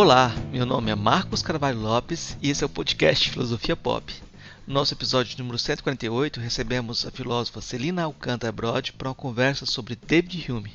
Olá, meu nome é Marcos Carvalho Lopes e esse é o podcast Filosofia Pop. No nosso episódio número 148, recebemos a filósofa Celina Alcântara Brod para uma conversa sobre David Hume.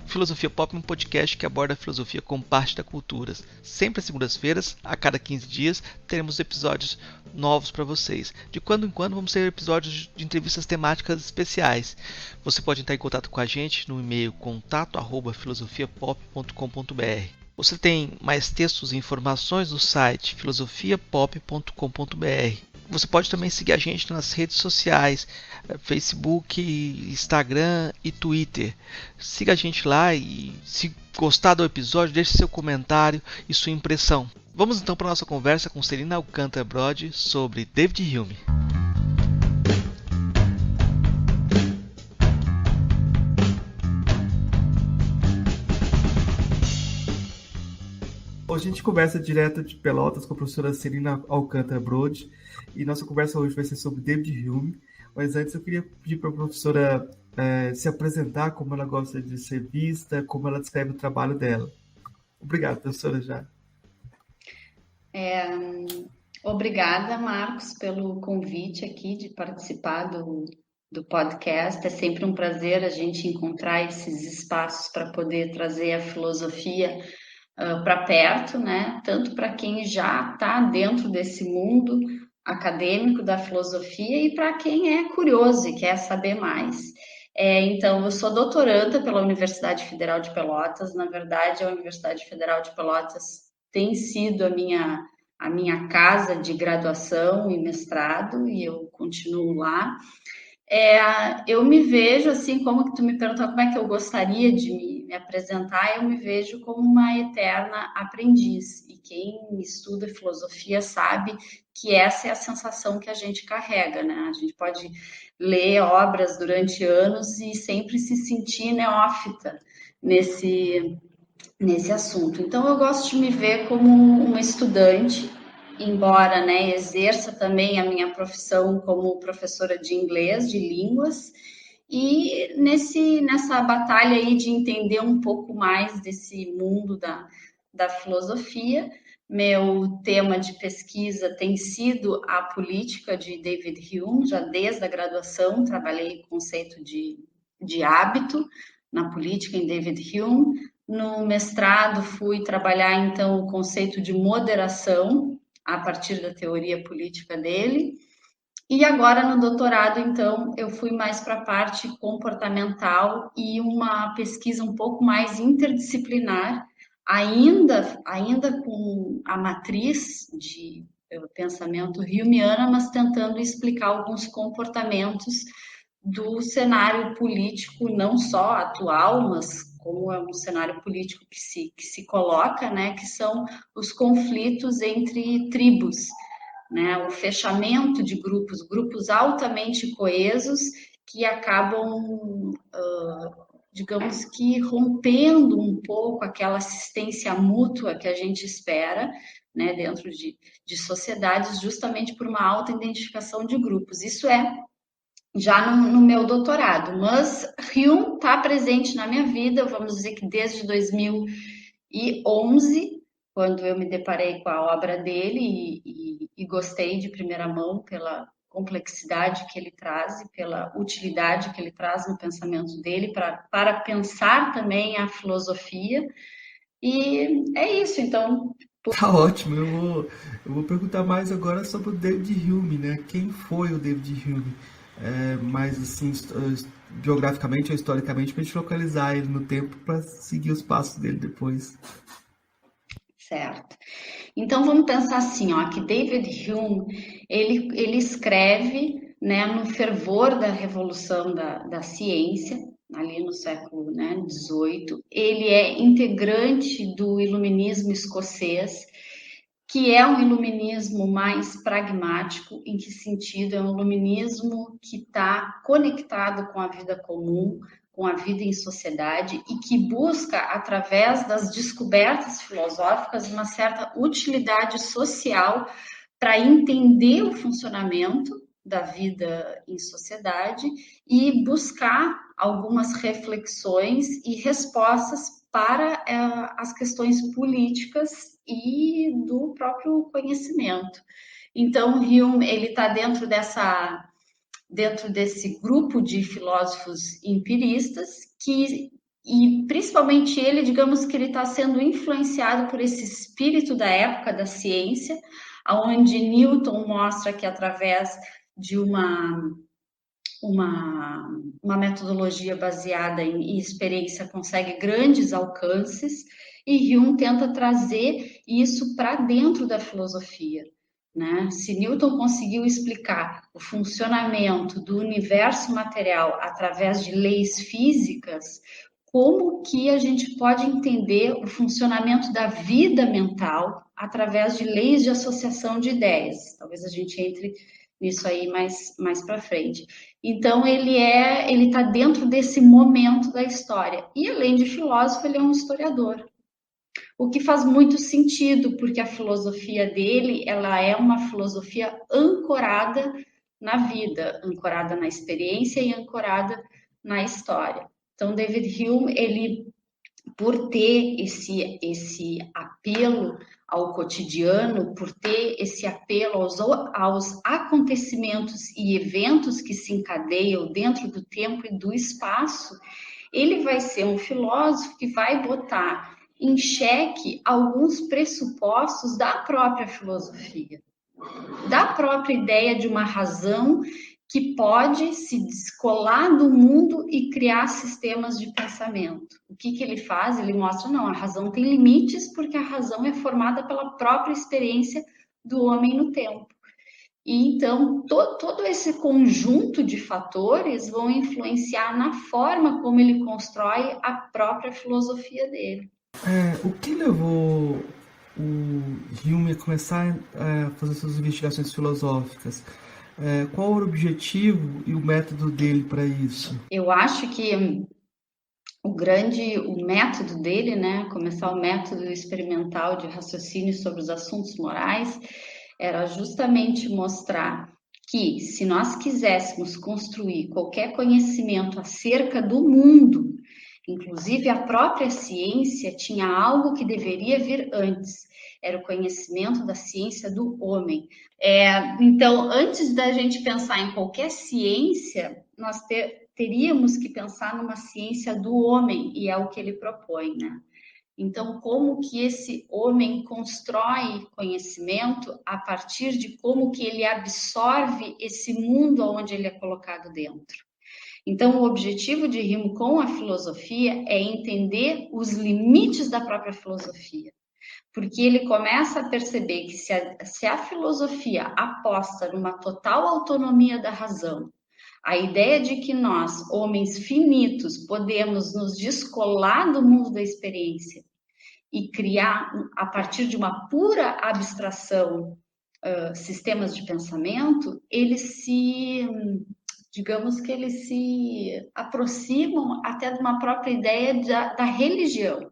O Filosofia Pop é um podcast que aborda a filosofia como parte da cultura. Sempre às segundas-feiras, a cada 15 dias, teremos episódios novos para vocês. De quando em quando vamos ter episódios de entrevistas temáticas especiais. Você pode entrar em contato com a gente no e-mail contato@filosofiapop.com.br. Você tem mais textos e informações no site filosofiapop.com.br. Você pode também seguir a gente nas redes sociais, Facebook, Instagram e Twitter. Siga a gente lá e, se gostar do episódio, deixe seu comentário e sua impressão. Vamos então para a nossa conversa com Celina Alcântara Brod sobre David Hume. Hoje a gente conversa direto de Pelotas com a professora Celina Alcântara Brod e nossa conversa hoje vai ser sobre David Hume. Mas antes eu queria pedir para a professora se apresentar, como ela gosta de ser vista, como ela descreve o trabalho dela. Obrigado, professora, já. Obrigada, Marcos, pelo convite aqui de participar do podcast. É sempre um prazer a gente encontrar esses espaços para poder trazer a filosofia para perto, né? Tanto para quem já está dentro desse mundo acadêmico da filosofia e para quem é curioso e quer saber mais. Então, eu sou doutoranda pela Universidade Federal de Pelotas. Na verdade, a Universidade Federal de Pelotas tem sido a minha casa de graduação e mestrado, e eu continuo lá. Eu me vejo, assim, como que tu me perguntou como é que eu gostaria de me apresentar, eu me vejo como uma eterna aprendiz. E quem estuda filosofia sabe que essa é a sensação que a gente carrega, né? A gente pode ler obras durante anos e sempre se sentir neófita nesse assunto. Então, eu gosto de me ver como uma estudante, embora, né, exerça também a minha profissão como professora de inglês, de línguas, e nessa batalha aí de entender um pouco mais desse mundo da filosofia. Meu tema de pesquisa tem sido a política de David Hume. Já desde a graduação trabalhei o conceito de hábito na política em David Hume. No mestrado fui trabalhar então o conceito de moderação a partir da teoria política dele. E agora no doutorado, então, eu fui mais para a parte comportamental e uma pesquisa um pouco mais interdisciplinar, ainda com a matriz de pensamento humeana, mas tentando explicar alguns comportamentos do cenário político, não só atual, mas como é um cenário político que se coloca, né, que são os conflitos entre tribos, né, o fechamento de grupos altamente coesos que acabam, digamos que rompendo um pouco aquela assistência mútua que a gente espera, né, dentro de sociedades, justamente por uma alta identificação de grupos. Isso já no meu doutorado, mas Hume está presente na minha vida, vamos dizer que desde 2011, quando eu me deparei com a obra dele e gostei de primeira mão pela complexidade que ele traz e pela utilidade que ele traz no pensamento dele para pensar também a filosofia. E é isso, então. Tá ótimo, eu vou perguntar mais agora sobre o David Hume, né? Quem foi o David Hume? Mais assim, geograficamente ou historicamente, para a gente localizar ele no tempo para seguir os passos dele depois. Certo. Então vamos pensar assim, ó, que David Hume ele escreve, né, no fervor da revolução da ciência, ali no século, né, 18. Ele é integrante do iluminismo escocês, que é um iluminismo mais pragmático. Em que sentido? É um iluminismo que está conectado com a vida comum, com a vida em sociedade e que busca, através das descobertas filosóficas, uma certa utilidade social para entender o funcionamento da vida em sociedade e buscar algumas reflexões e respostas para as questões políticas e do próprio conhecimento. Então, Hume, ele está dentro desse grupo de filósofos empiristas e principalmente ele, digamos que ele está sendo influenciado por esse espírito da época da ciência, onde Newton mostra que através de uma metodologia baseada em experiência consegue grandes alcances, e Hume tenta trazer isso para dentro da filosofia, né? Se Newton conseguiu explicar o funcionamento do universo material através de leis físicas, como que a gente pode entender o funcionamento da vida mental através de leis de associação de ideias? Talvez a gente entre nisso aí mais para frente. Então, ele está dentro desse momento da história. E, além de filósofo, ele é um historiador. O que faz muito sentido, porque a filosofia dele, ela é uma filosofia ancorada na vida, ancorada na experiência e ancorada na história. Então, David Hume, ele, por ter esse apelo ao cotidiano, por ter esse apelo aos acontecimentos e eventos que se encadeiam dentro do tempo e do espaço, ele vai ser um filósofo que vai botar em xeque alguns pressupostos da própria filosofia, da própria ideia de uma razão que pode se descolar do mundo e criar sistemas de pensamento. O que ele faz? Ele mostra, não, a razão tem limites porque a razão é formada pela própria experiência do homem no tempo. E então, todo esse conjunto de fatores vão influenciar na forma como ele constrói a própria filosofia dele. O que levou o Hume a começar a fazer suas investigações filosóficas? Qual era o objetivo e o método dele para isso? Eu acho que o método dele, né, começar o método experimental de raciocínio sobre os assuntos morais, era justamente mostrar que se nós quiséssemos construir qualquer conhecimento acerca do mundo, inclusive a própria ciência, tinha algo que deveria vir antes. Era o conhecimento da ciência do homem. Então, antes da gente pensar em qualquer ciência, nós teríamos que pensar numa ciência do homem, e é o que ele propõe, né? Então, como que esse homem constrói conhecimento a partir de como que ele absorve esse mundo onde ele é colocado dentro. Então, o objetivo de Hume com a filosofia é entender os limites da própria filosofia, porque ele começa a perceber que se a filosofia aposta numa total autonomia da razão, a ideia de que nós, homens finitos, podemos nos descolar do mundo da experiência e criar, a partir de uma pura abstração, sistemas de pensamento, digamos que eles se aproximam até de uma própria ideia da religião.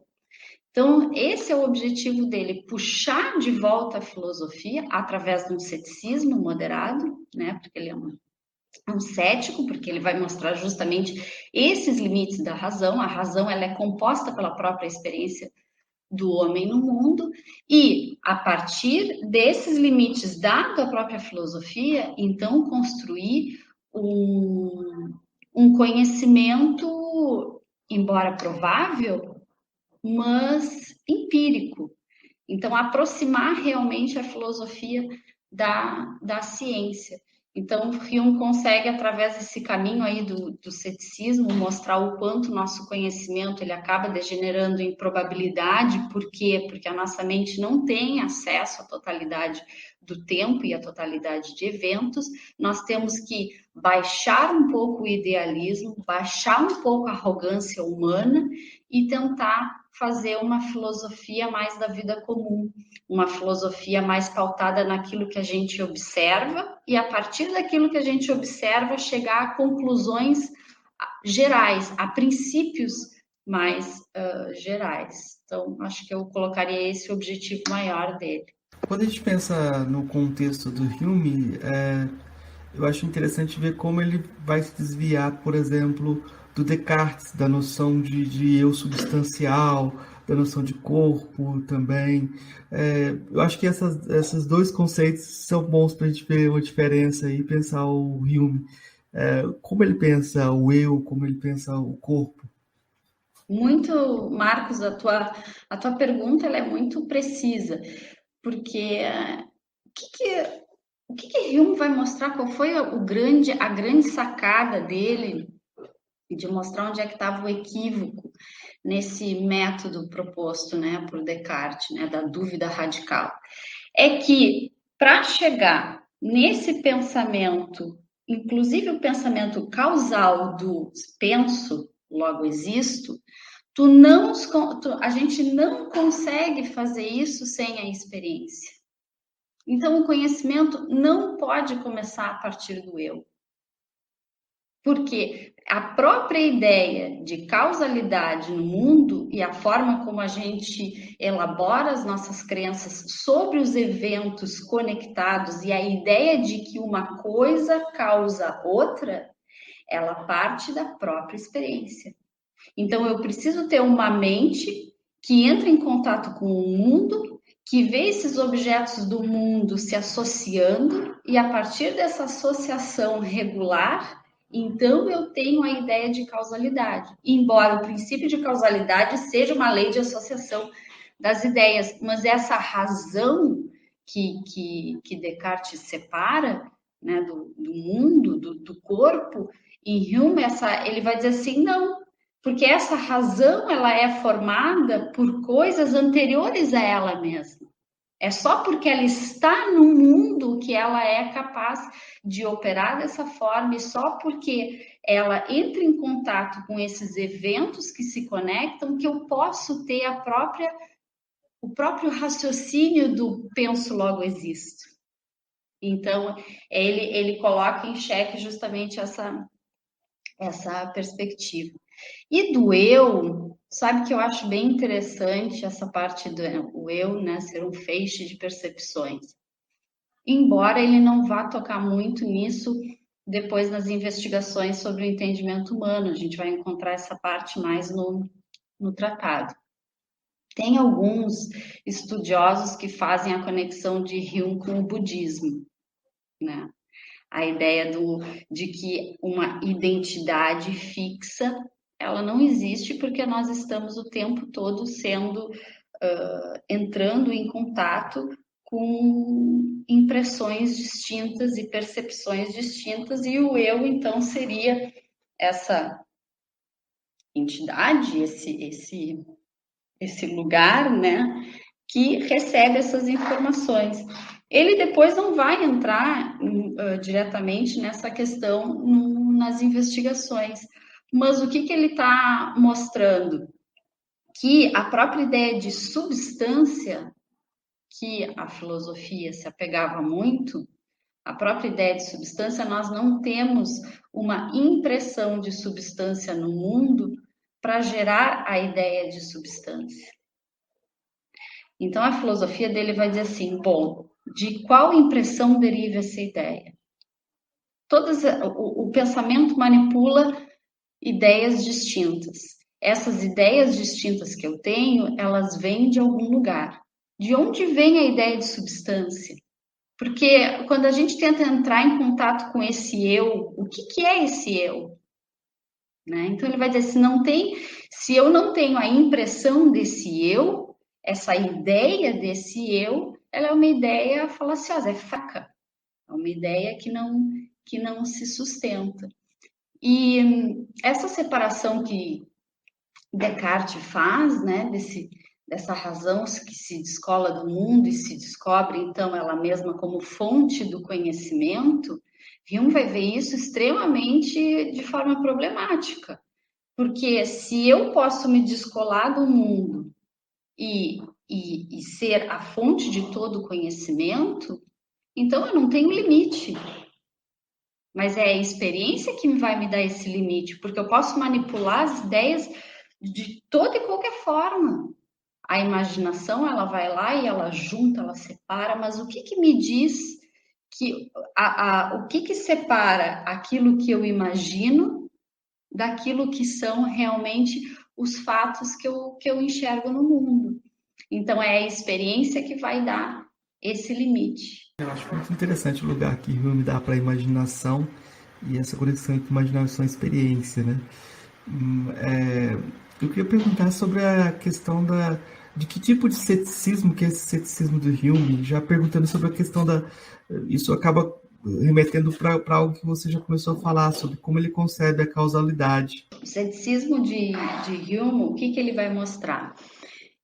Então, esse é o objetivo dele, puxar de volta a filosofia através de um ceticismo moderado, né? Porque ele é um cético, porque ele vai mostrar justamente esses limites da razão. A razão, ela é composta pela própria experiência do homem no mundo, e a partir desses limites dado a própria filosofia, então construir um conhecimento, embora provável, mas empírico. Então, aproximar realmente a filosofia da ciência. Então, Hume consegue, através desse caminho aí do ceticismo, mostrar o quanto nosso conhecimento ele acaba degenerando em probabilidade. Por quê? Porque a nossa mente não tem acesso à totalidade do tempo e à totalidade de eventos. Nós temos que baixar um pouco o idealismo, baixar um pouco a arrogância humana e tentar fazer uma filosofia mais da vida comum, uma filosofia mais pautada naquilo que a gente observa e, a partir daquilo que a gente observa, chegar a conclusões gerais, a princípios mais gerais. Então, acho que eu colocaria esse objetivo maior dele. Quando a gente pensa no contexto do Hume, eu acho interessante ver como ele vai se desviar, por exemplo, do Descartes, da noção de eu substancial, da noção de corpo também. Eu acho que esses dois conceitos são bons para a gente ver uma diferença e pensar o Hume. Como ele pensa o eu, como ele pensa o corpo. Muito, Marcos, a tua pergunta ela é muito precisa, porque o que Hume vai mostrar, qual foi a grande sacada dele de mostrar onde é que estava o equívoco nesse método proposto, né, por Descartes, né, da dúvida radical. É que para chegar nesse pensamento, inclusive o pensamento causal do penso, logo existo, a gente não consegue fazer isso sem a experiência. Então, o conhecimento não pode começar a partir do eu. Porque a própria ideia de causalidade no mundo e a forma como a gente elabora as nossas crenças sobre os eventos conectados e a ideia de que uma coisa causa outra, ela parte da própria experiência. Então, eu preciso ter uma mente que entra em contato com o mundo, que vê esses objetos do mundo se associando e a partir dessa associação regular, então eu tenho a ideia de causalidade. Embora o princípio de causalidade seja uma lei de associação das ideias, mas essa razão que Descartes separa, né, do mundo, do corpo, em Hume, ele vai dizer assim, não, porque essa razão ela é formada por coisas anteriores a ela mesma. É só porque ela está no mundo que ela é capaz de operar dessa forma e só porque ela entra em contato com esses eventos que se conectam que eu posso ter o próprio raciocínio do penso logo existo. Então, ele coloca em xeque justamente essa perspectiva. E do eu, sabe que eu acho bem interessante essa parte do eu, né, ser um feixe de percepções. Embora ele não vá tocar muito nisso depois nas investigações sobre o entendimento humano, a gente vai encontrar essa parte mais no tratado. Tem alguns estudiosos que fazem a conexão de Hume com o budismo, né? A ideia de que uma identidade fixa ela não existe porque nós estamos o tempo todo entrando em contato com impressões distintas e percepções distintas, e o eu, então, seria essa entidade, esse lugar, né, que recebe essas informações. Ele depois não vai entrar diretamente nessa questão nas investigações, mas o que ele está mostrando? Que a própria ideia de substância, que a filosofia se apegava muito, a própria ideia de substância, nós não temos uma impressão de substância no mundo para gerar a ideia de substância. Então, a filosofia dele vai dizer assim, bom, de qual impressão deriva essa ideia? O pensamento manipula ideias distintas. Essas ideias distintas que eu tenho, elas vêm de algum lugar. De onde vem a ideia de substância? Porque quando a gente tenta entrar em contato com esse eu, o que é esse eu? Né? Então, ele vai dizer, se eu não tenho a impressão desse eu, essa ideia desse eu, ela é uma ideia falaciosa, é fraca. É uma ideia que não se sustenta. E essa separação que Descartes faz, né, dessa razão que se descola do mundo e se descobre, então, ela mesma como fonte do conhecimento, Hume vai ver isso extremamente de forma problemática. Porque se eu posso me descolar do mundo e ser a fonte de todo o conhecimento, então eu não tenho limite. Mas é a experiência que vai me dar esse limite, porque eu posso manipular as ideias de toda e qualquer forma. A imaginação, ela vai lá e ela junta, ela separa, mas o que me diz que o que separa aquilo que eu imagino daquilo que são realmente os fatos que eu enxergo no mundo. Então, é a experiência que vai dar esse limite. Eu acho muito interessante o lugar que Hume dá para a imaginação e essa conexão entre imaginação e experiência, né? Eu queria perguntar sobre a questão de que tipo de ceticismo que é esse ceticismo do Hume, já perguntando sobre a questão isso acaba remetendo para algo que você já começou a falar, sobre como ele concebe a causalidade. O ceticismo de Hume, o que ele vai mostrar?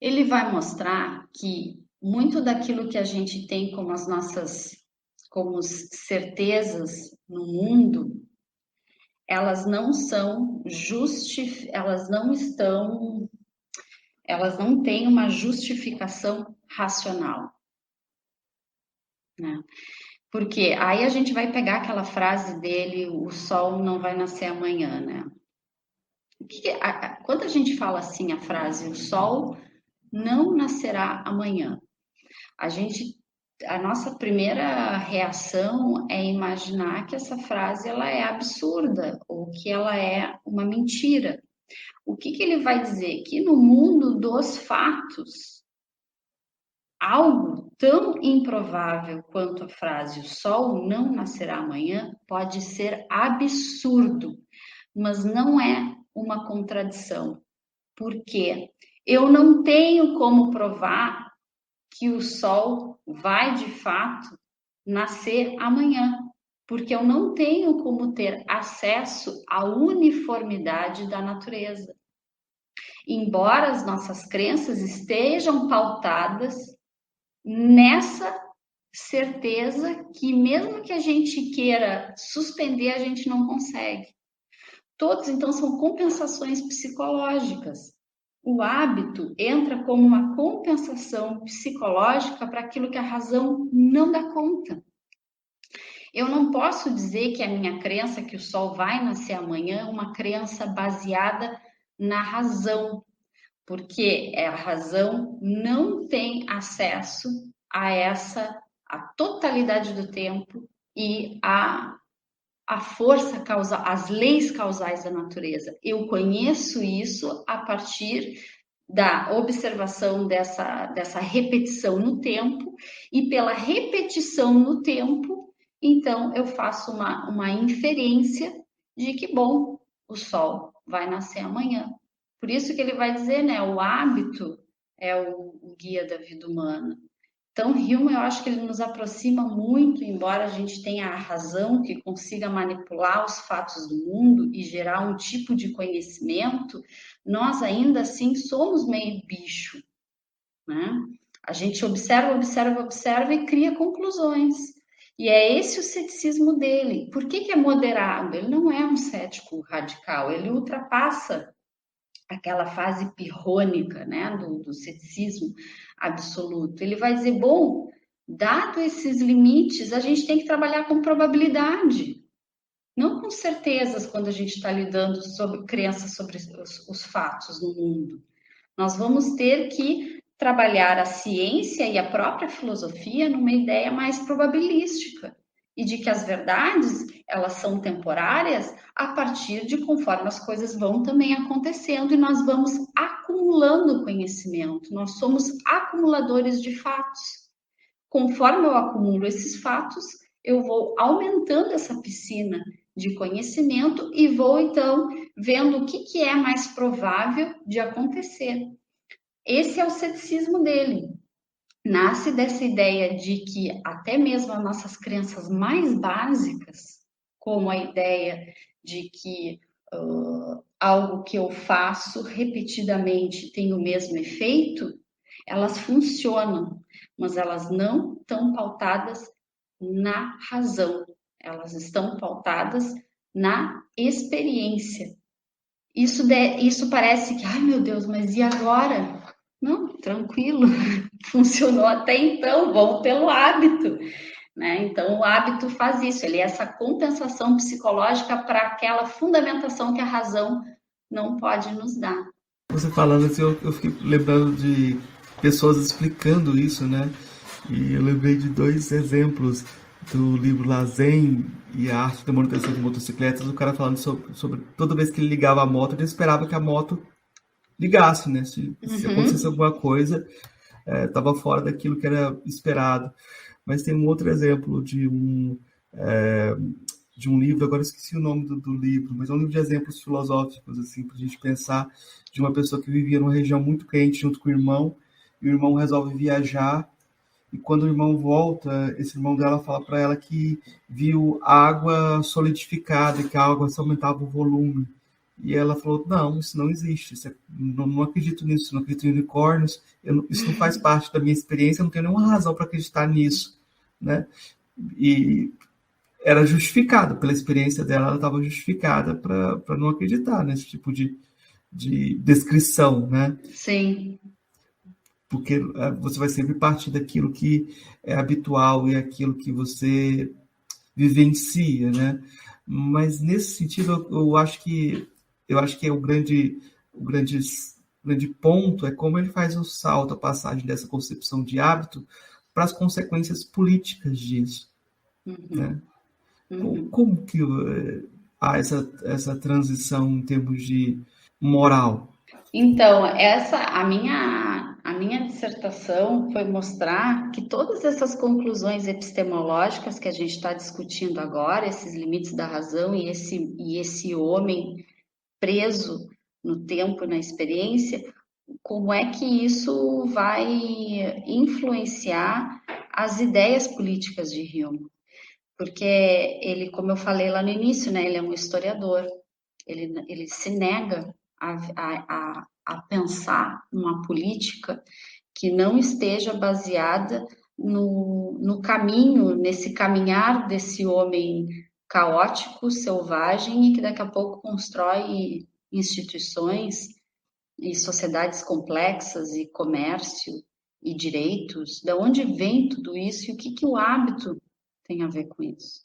Ele vai mostrar que muito daquilo que a gente tem como as nossas como certezas no mundo, elas não são elas não têm uma justificação racional, né? Porque aí a gente vai pegar aquela frase dele, o sol não vai nascer amanhã, né? Quando a gente fala assim a frase, o sol não nascerá amanhã, a nossa primeira reação é imaginar que essa frase ela é absurda ou que ela é uma mentira. O que ele vai dizer? Que no mundo dos fatos, algo tão improvável quanto a frase o sol não nascerá amanhã pode ser absurdo, mas não é uma contradição. Por quê? Eu não tenho como provar que o sol vai de fato nascer amanhã, porque eu não tenho como ter acesso à uniformidade da natureza. Embora as nossas crenças estejam pautadas nessa certeza que mesmo que a gente queira suspender, a gente não consegue. Todos, então, são compensações psicológicas. O hábito entra como uma compensação psicológica para aquilo que a razão não dá conta. Eu não posso dizer que a minha crença que o sol vai nascer amanhã é uma crença baseada na razão, porque a razão não tem acesso a totalidade do tempo e a força causal, as leis causais da natureza. Eu conheço isso a partir da observação dessa repetição no tempo, e pela repetição no tempo, então eu faço uma inferência de que, bom, o sol vai nascer amanhã. Por isso que ele vai dizer, né, o hábito é o guia da vida humana. Então, Hume, eu acho que ele nos aproxima muito, embora a gente tenha a razão que consiga manipular os fatos do mundo e gerar um tipo de conhecimento, nós ainda assim somos meio bicho, né? A gente observa, observa, observa e cria conclusões. E é esse o ceticismo dele. Por que é moderado? Ele não é um cético radical, ele ultrapassa aquela fase pirrônica, né, do ceticismo absoluto. Ele vai dizer, bom, dado esses limites, a gente tem que trabalhar com probabilidade, não com certezas quando a gente está lidando sobre crenças sobre os fatos no mundo. Nós vamos ter que trabalhar a ciência e a própria filosofia numa ideia mais probabilística e de que as verdades, elas são temporárias a partir de conforme as coisas vão também acontecendo e nós vamos acumulando conhecimento. Nós somos acumuladores de fatos. Conforme eu acumulo esses fatos, eu vou aumentando essa piscina de conhecimento e vou, então, vendo o que é mais provável de acontecer. Esse é o ceticismo dele. Nasce dessa ideia de que até mesmo as nossas crenças mais básicas, como a ideia de que algo que eu faço repetidamente tem o mesmo efeito, elas funcionam, mas elas não estão pautadas na razão, elas estão pautadas na experiência. Isso parece que, ai meu Deus, mas e agora? Não, tranquilo, funcionou até então, vamos pelo hábito, né? Então, o hábito faz isso, ele é essa compensação psicológica para aquela fundamentação que a razão não pode nos dar. Você falando assim, eu fiquei lembrando de pessoas explicando isso, né? E eu lembrei de dois exemplos do livro lá Zen e a arte da manutenção de motocicletas, o cara falando sobre toda vez que ele ligava a moto, ele esperava que a moto ligasse, né? Se acontecesse alguma coisa, estava fora daquilo que era esperado. Mas tem um outro exemplo de um livro, agora eu esqueci o nome do livro, mas é um livro de exemplos filosóficos, assim, para a gente pensar, de uma pessoa que vivia numa região muito quente junto com o irmão, e o irmão resolve viajar, e quando o irmão volta, esse irmão dela fala para ela que viu água solidificada, que a água só aumentava o volume. E ela falou, não, isso não existe, não acredito nisso, não acredito em unicórnios, isso não faz parte da minha experiência, eu não tenho nenhuma razão para acreditar nisso, né? E era justificado, pela experiência dela, ela estava justificada para não acreditar nesse tipo de descrição, né? Sim. Porque você vai sempre partir daquilo que é habitual e aquilo que você vivencia, né? Mas nesse sentido, eu acho que é o grande ponto é como ele faz o salto, a passagem dessa concepção de hábito para as consequências políticas disso, né? Como que há essa transição em termos de moral? Então, a minha dissertação foi mostrar que todas essas conclusões epistemológicas que a gente está discutindo agora, esses limites da razão e esse homem preso no tempo e na experiência, como é que isso vai influenciar as ideias políticas de Hume? Porque ele, como eu falei lá no início, né, ele é um historiador, ele se nega a pensar uma política que não esteja baseada no caminho, nesse caminhar desse homem caótico, selvagem e que daqui a pouco constrói instituições e sociedades complexas e comércio e direitos. De onde vem tudo isso e o que o hábito tem a ver com isso?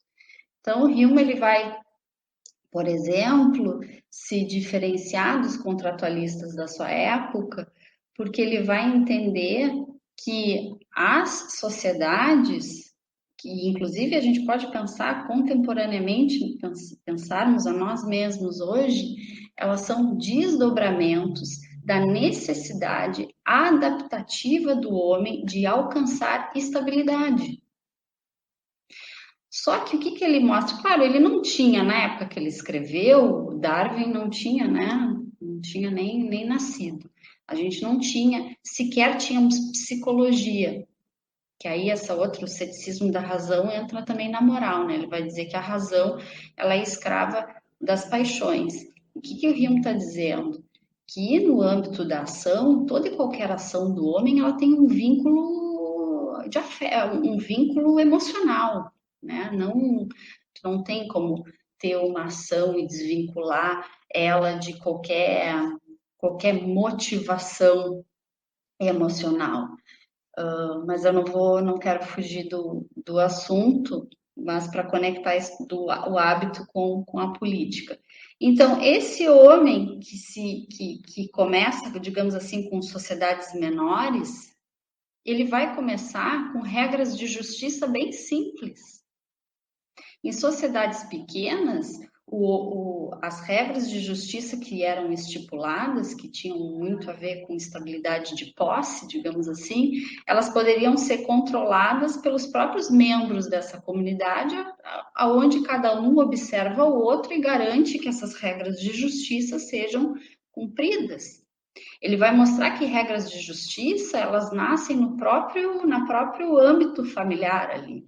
Então, o Hume ele vai, por exemplo, se diferenciar dos contratualistas da sua época, porque ele vai entender que as sociedades, que inclusive a gente pode pensar contemporaneamente, pensarmos a nós mesmos hoje, elas são desdobramentos da necessidade adaptativa do homem de alcançar estabilidade. Só que o que ele mostra? Claro, ele não tinha, na época que ele escreveu, Darwin não tinha, né? Não tinha nem nascido. A gente não tinha, sequer tínhamos psicologia, que aí essa outra, o ceticismo da razão, entra também na moral, né? Ele vai dizer que a razão, ela é escrava das paixões. O que o Hume está dizendo? Que no âmbito da ação, toda e qualquer ação do homem, ela tem um vínculo de afeto, um vínculo emocional, né? Não tem como ter uma ação e desvincular ela de qualquer motivação emocional. Mas eu não quero fugir do assunto, mas para conectar o hábito com a política. Então, esse homem que começa, digamos assim, com sociedades menores, ele vai começar com regras de justiça bem simples. Em sociedades pequenas, as regras de justiça que eram estipuladas, que tinham muito a ver com estabilidade de posse, digamos assim, elas poderiam ser controladas pelos próprios membros dessa comunidade, aonde cada um observa o outro e garante que essas regras de justiça sejam cumpridas. Ele vai mostrar que regras de justiça, elas nascem no próprio âmbito familiar ali,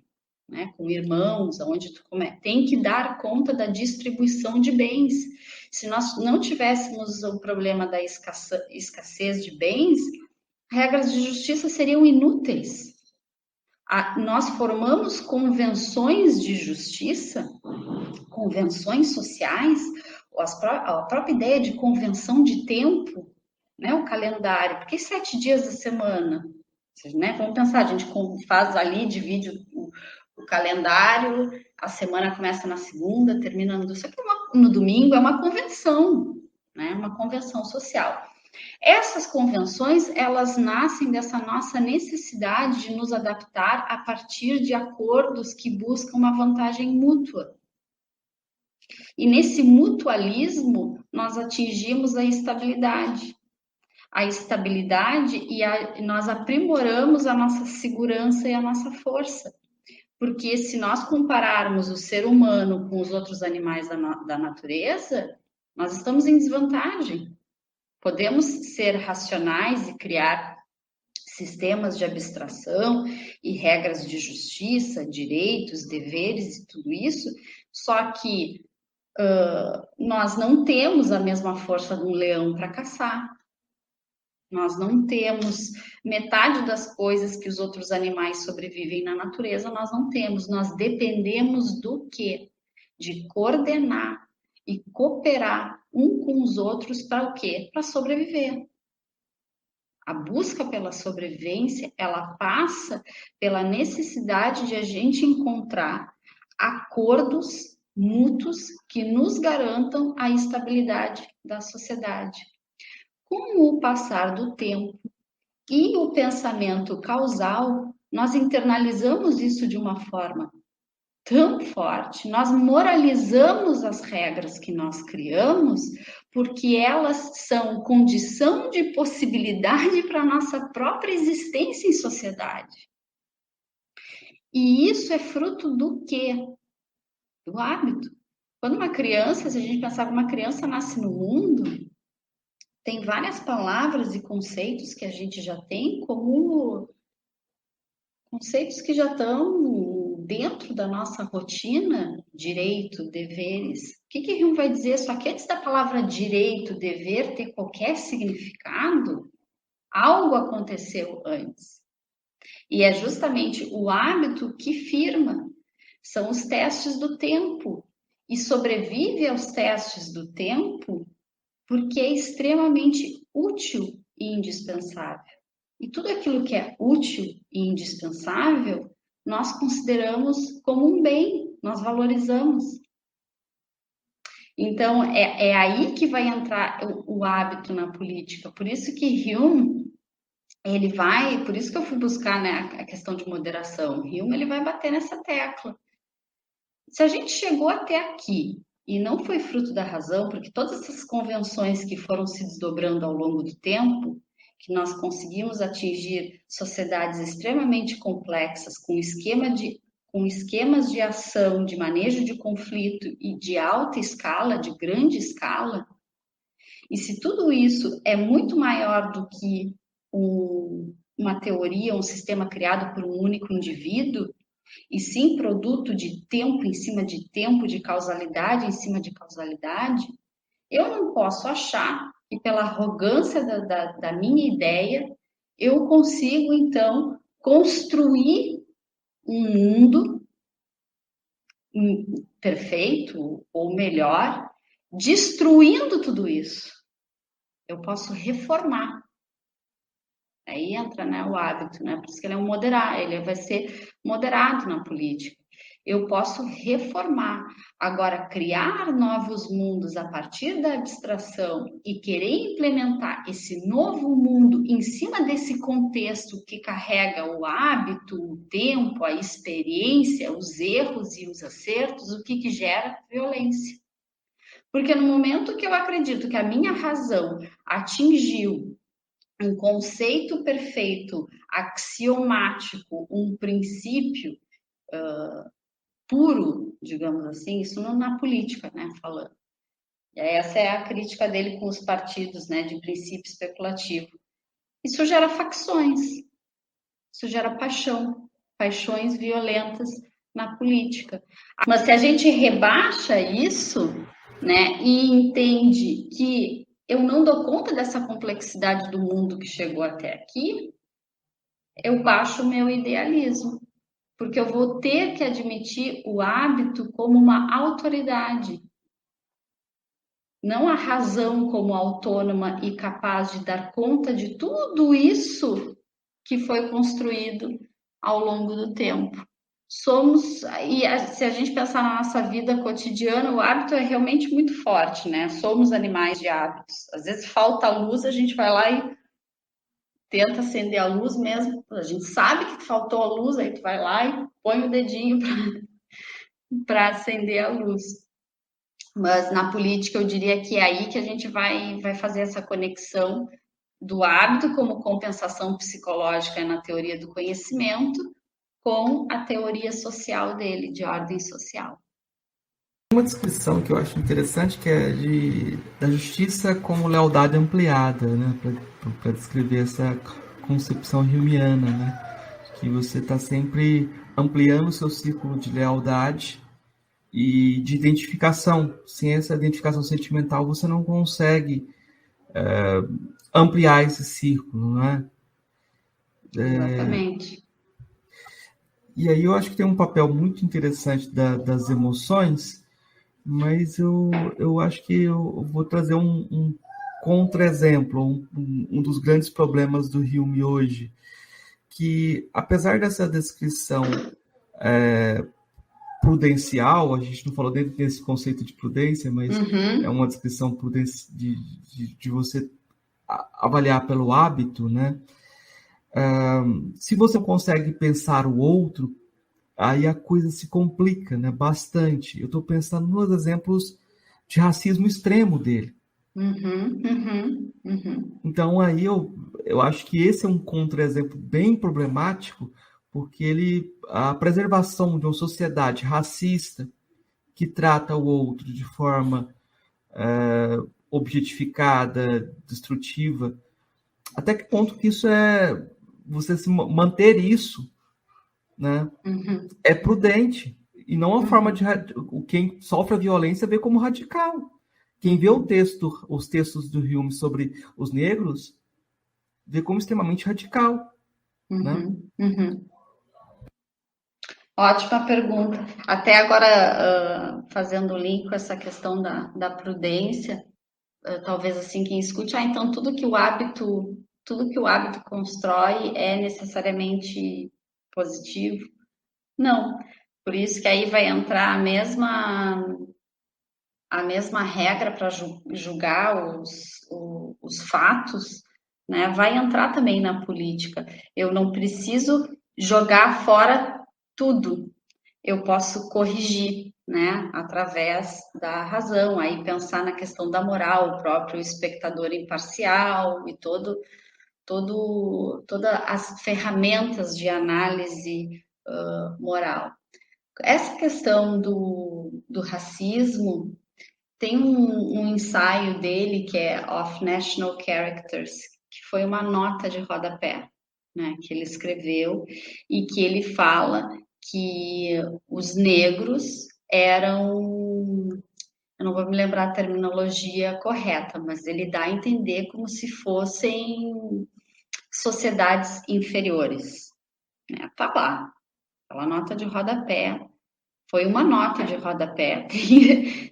né, com irmãos, onde tem que dar conta da distribuição de bens. Se nós não tivéssemos o problema da escassez de bens, regras de justiça seriam inúteis. Nós formamos convenções de justiça, convenções sociais, a própria ideia de convenção de tempo, né, o calendário, porque 7 dias da semana, né, vamos pensar, a gente faz ali, divide o calendário, a semana começa na segunda, termina no domingo, é uma convenção, né? Uma convenção social. Essas convenções, elas nascem dessa nossa necessidade de nos adaptar a partir de acordos que buscam uma vantagem mútua. E nesse mutualismo, nós atingimos a estabilidade. A estabilidade nós aprimoramos a nossa segurança e a nossa força. Porque se nós compararmos o ser humano com os outros animais da natureza, nós estamos em desvantagem. Podemos ser racionais e criar sistemas de abstração e regras de justiça, direitos, deveres e tudo isso, só que nós não temos a mesma força de um leão para caçar. Nós não temos metade das coisas que os outros animais sobrevivem na natureza, nós não temos. Nós dependemos do quê? De coordenar e cooperar um com os outros para o quê? Para sobreviver. A busca pela sobrevivência, ela passa pela necessidade de a gente encontrar acordos mútuos que nos garantam a estabilidade da sociedade. Com o passar do tempo e o pensamento causal, nós internalizamos isso de uma forma tão forte, nós moralizamos as regras que nós criamos, porque elas são condição de possibilidade para a nossa própria existência em sociedade. E isso é fruto do quê? Do hábito. Quando uma criança, se a gente pensar que uma criança nasce no mundo, tem várias palavras e conceitos que a gente já tem como conceitos que já estão dentro da nossa rotina, direito, deveres. O que Hume vai dizer? Só que antes da palavra direito, dever ter qualquer significado, algo aconteceu antes. E é justamente o hábito que firma. São os testes do tempo. E sobrevive aos testes do tempo porque é extremamente útil e indispensável. E tudo aquilo que é útil e indispensável, nós consideramos como um bem, nós valorizamos. Então, é aí que vai entrar o hábito na política. Por isso que Hume, por isso que eu fui buscar, né, a questão de moderação. Hume, ele vai bater nessa tecla. Se a gente chegou até aqui e não foi fruto da razão, porque todas essas convenções que foram se desdobrando ao longo do tempo, que nós conseguimos atingir sociedades extremamente complexas, com esquemas de ação, de manejo de conflito e de alta escala, de grande escala, e se tudo isso é muito maior do que uma teoria, um sistema criado por um único indivíduo, e sim produto de tempo em cima de tempo, de causalidade em cima de causalidade, eu não posso achar que pela arrogância da minha ideia, eu consigo, então, construir um mundo perfeito ou melhor, destruindo tudo isso. Eu posso reformar. Aí entra, né, o hábito, né? Por isso que ele é ele vai ser moderado na política. Eu posso reformar. Agora, criar novos mundos a partir da abstração e querer implementar esse novo mundo em cima desse contexto que carrega o hábito, o tempo, a experiência, os erros e os acertos, o que gera violência. Porque no momento que eu acredito que a minha razão atingiu um conceito perfeito, axiomático, um princípio puro, digamos assim, isso não na política, né, falando. E essa é a crítica dele com os partidos, né, de princípio especulativo. Isso gera facções, isso gera paixões violentas na política. Mas se a gente rebaixa isso, né, e entende que eu não dou conta dessa complexidade do mundo que chegou até aqui, eu baixo o meu idealismo, porque eu vou ter que admitir o hábito como uma autoridade, não a razão como autônoma e capaz de dar conta de tudo isso que foi construído ao longo do tempo. somos, se a gente pensar na nossa vida cotidiana, o hábito é realmente muito forte, né? Somos animais de hábitos. Às vezes falta luz, a gente vai lá e tenta acender a luz mesmo. A gente sabe que faltou a luz, aí tu vai lá e põe o dedinho para acender a luz. Mas na política eu diria que é aí que a gente vai fazer essa conexão do hábito como compensação psicológica na teoria do conhecimento com a teoria social dele, de ordem social. Uma descrição que eu acho interessante que é da justiça como lealdade ampliada, né? Para descrever essa concepção humeana, né? Que você está sempre ampliando o seu círculo de lealdade e de identificação. Sem essa identificação sentimental, você não consegue ampliar esse círculo, né? Exatamente. E aí eu acho que tem um papel muito interessante das emoções, mas eu acho que eu vou trazer um contra-exemplo, um dos grandes problemas do Hume hoje, que apesar dessa descrição prudencial, a gente não falou dentro desse conceito de prudência, mas é uma descrição de você avaliar pelo hábito, né? Se você consegue pensar o outro, aí a coisa se complica, né? Bastante. Eu estou pensando nos exemplos de racismo extremo dele. Então aí eu acho que esse é um contra-exemplo bem problemático, porque a preservação de uma sociedade racista que trata o outro de forma objetificada, destrutiva, até que ponto que isso você se manter isso, né, é prudente e não uma forma de quem sofre a violência vê como radical. Quem vê os textos do Hume sobre os negros vê como extremamente radical, né? Ótima pergunta. Até agora, fazendo o link com essa questão da prudência, talvez assim quem escute, então tudo que o hábito constrói é necessariamente positivo? Não. Por isso que aí vai entrar a mesma regra para julgar os fatos, né? Vai entrar também na política. Eu não preciso jogar fora tudo. Eu posso corrigir, né, através da razão, aí pensar na questão da moral, o próprio espectador imparcial e todas as ferramentas de análise moral. Essa questão do racismo tem um ensaio dele que é Of National Characters, que foi uma nota de rodapé, né, que ele escreveu e que ele fala que os negros eram, eu não vou me lembrar a terminologia correta, mas ele dá a entender como se fossem sociedades inferiores, né? Tá lá, aquela nota de rodapé. Foi uma nota de rodapé.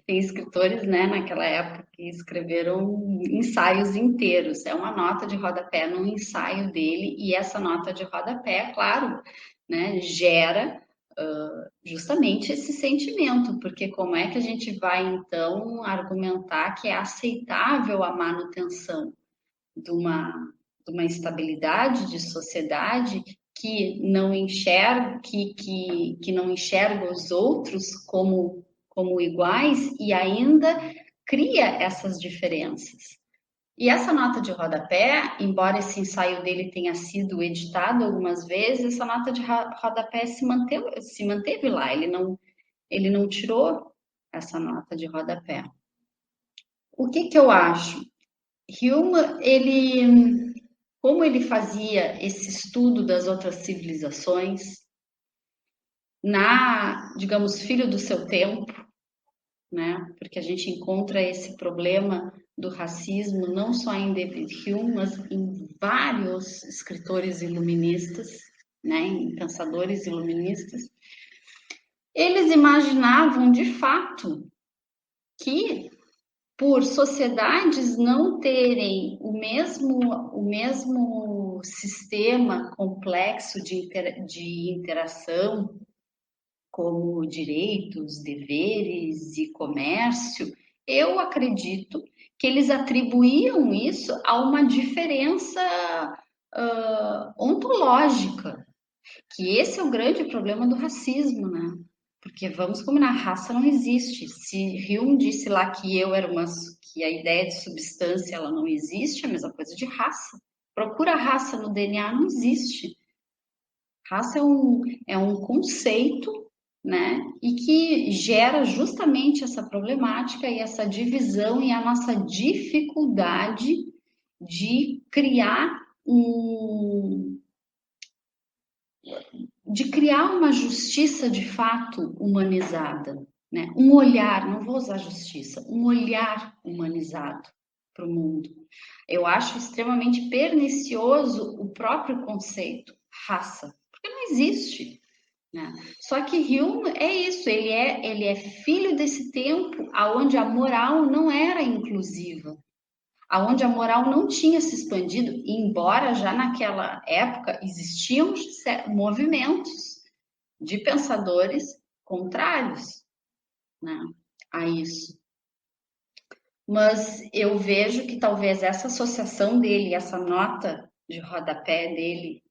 Tem escritores, né, naquela época que escreveram ensaios inteiros. É uma nota de rodapé num ensaio dele, e essa nota de rodapé, claro, né, gera justamente esse sentimento, porque como é que a gente vai, então, argumentar que é aceitável a manutenção de uma estabilidade de sociedade que não enxerga, que não enxerga os outros como iguais e ainda cria essas diferenças. E essa nota de rodapé, embora esse ensaio dele tenha sido editado algumas vezes, essa nota de rodapé se manteve lá, ele não tirou essa nota de rodapé. O que eu acho? Hume, como ele fazia esse estudo das outras civilizações, digamos, filho do seu tempo, né? Porque a gente encontra esse problema do racismo não só em David Hume, mas em vários escritores iluministas, né? Em pensadores iluministas. Eles imaginavam, de fato, que por sociedades não terem o mesmo sistema complexo de interação, como direitos, deveres e comércio, eu acredito que eles atribuíam isso a uma diferença ontológica, que esse é o grande problema do racismo, né? Porque vamos combinar, raça não existe. Se Hume disse lá que que a ideia de substância ela não existe, é a mesma coisa de raça. Procura raça no DNA, não existe. Raça é um conceito, né? E que gera justamente essa problemática e essa divisão e a nossa dificuldade de criar uma justiça de fato humanizada, né? Um olhar, não vou usar justiça, um olhar humanizado para o mundo. Eu acho extremamente pernicioso o próprio conceito raça, porque não existe, né? Só que Hume é isso, ele é filho desse tempo onde a moral não era inclusiva, onde a moral não tinha se expandido, embora já naquela época existiam movimentos de pensadores contrários, né, a isso. Mas eu vejo que talvez essa associação dele, essa nota de rodapé dele,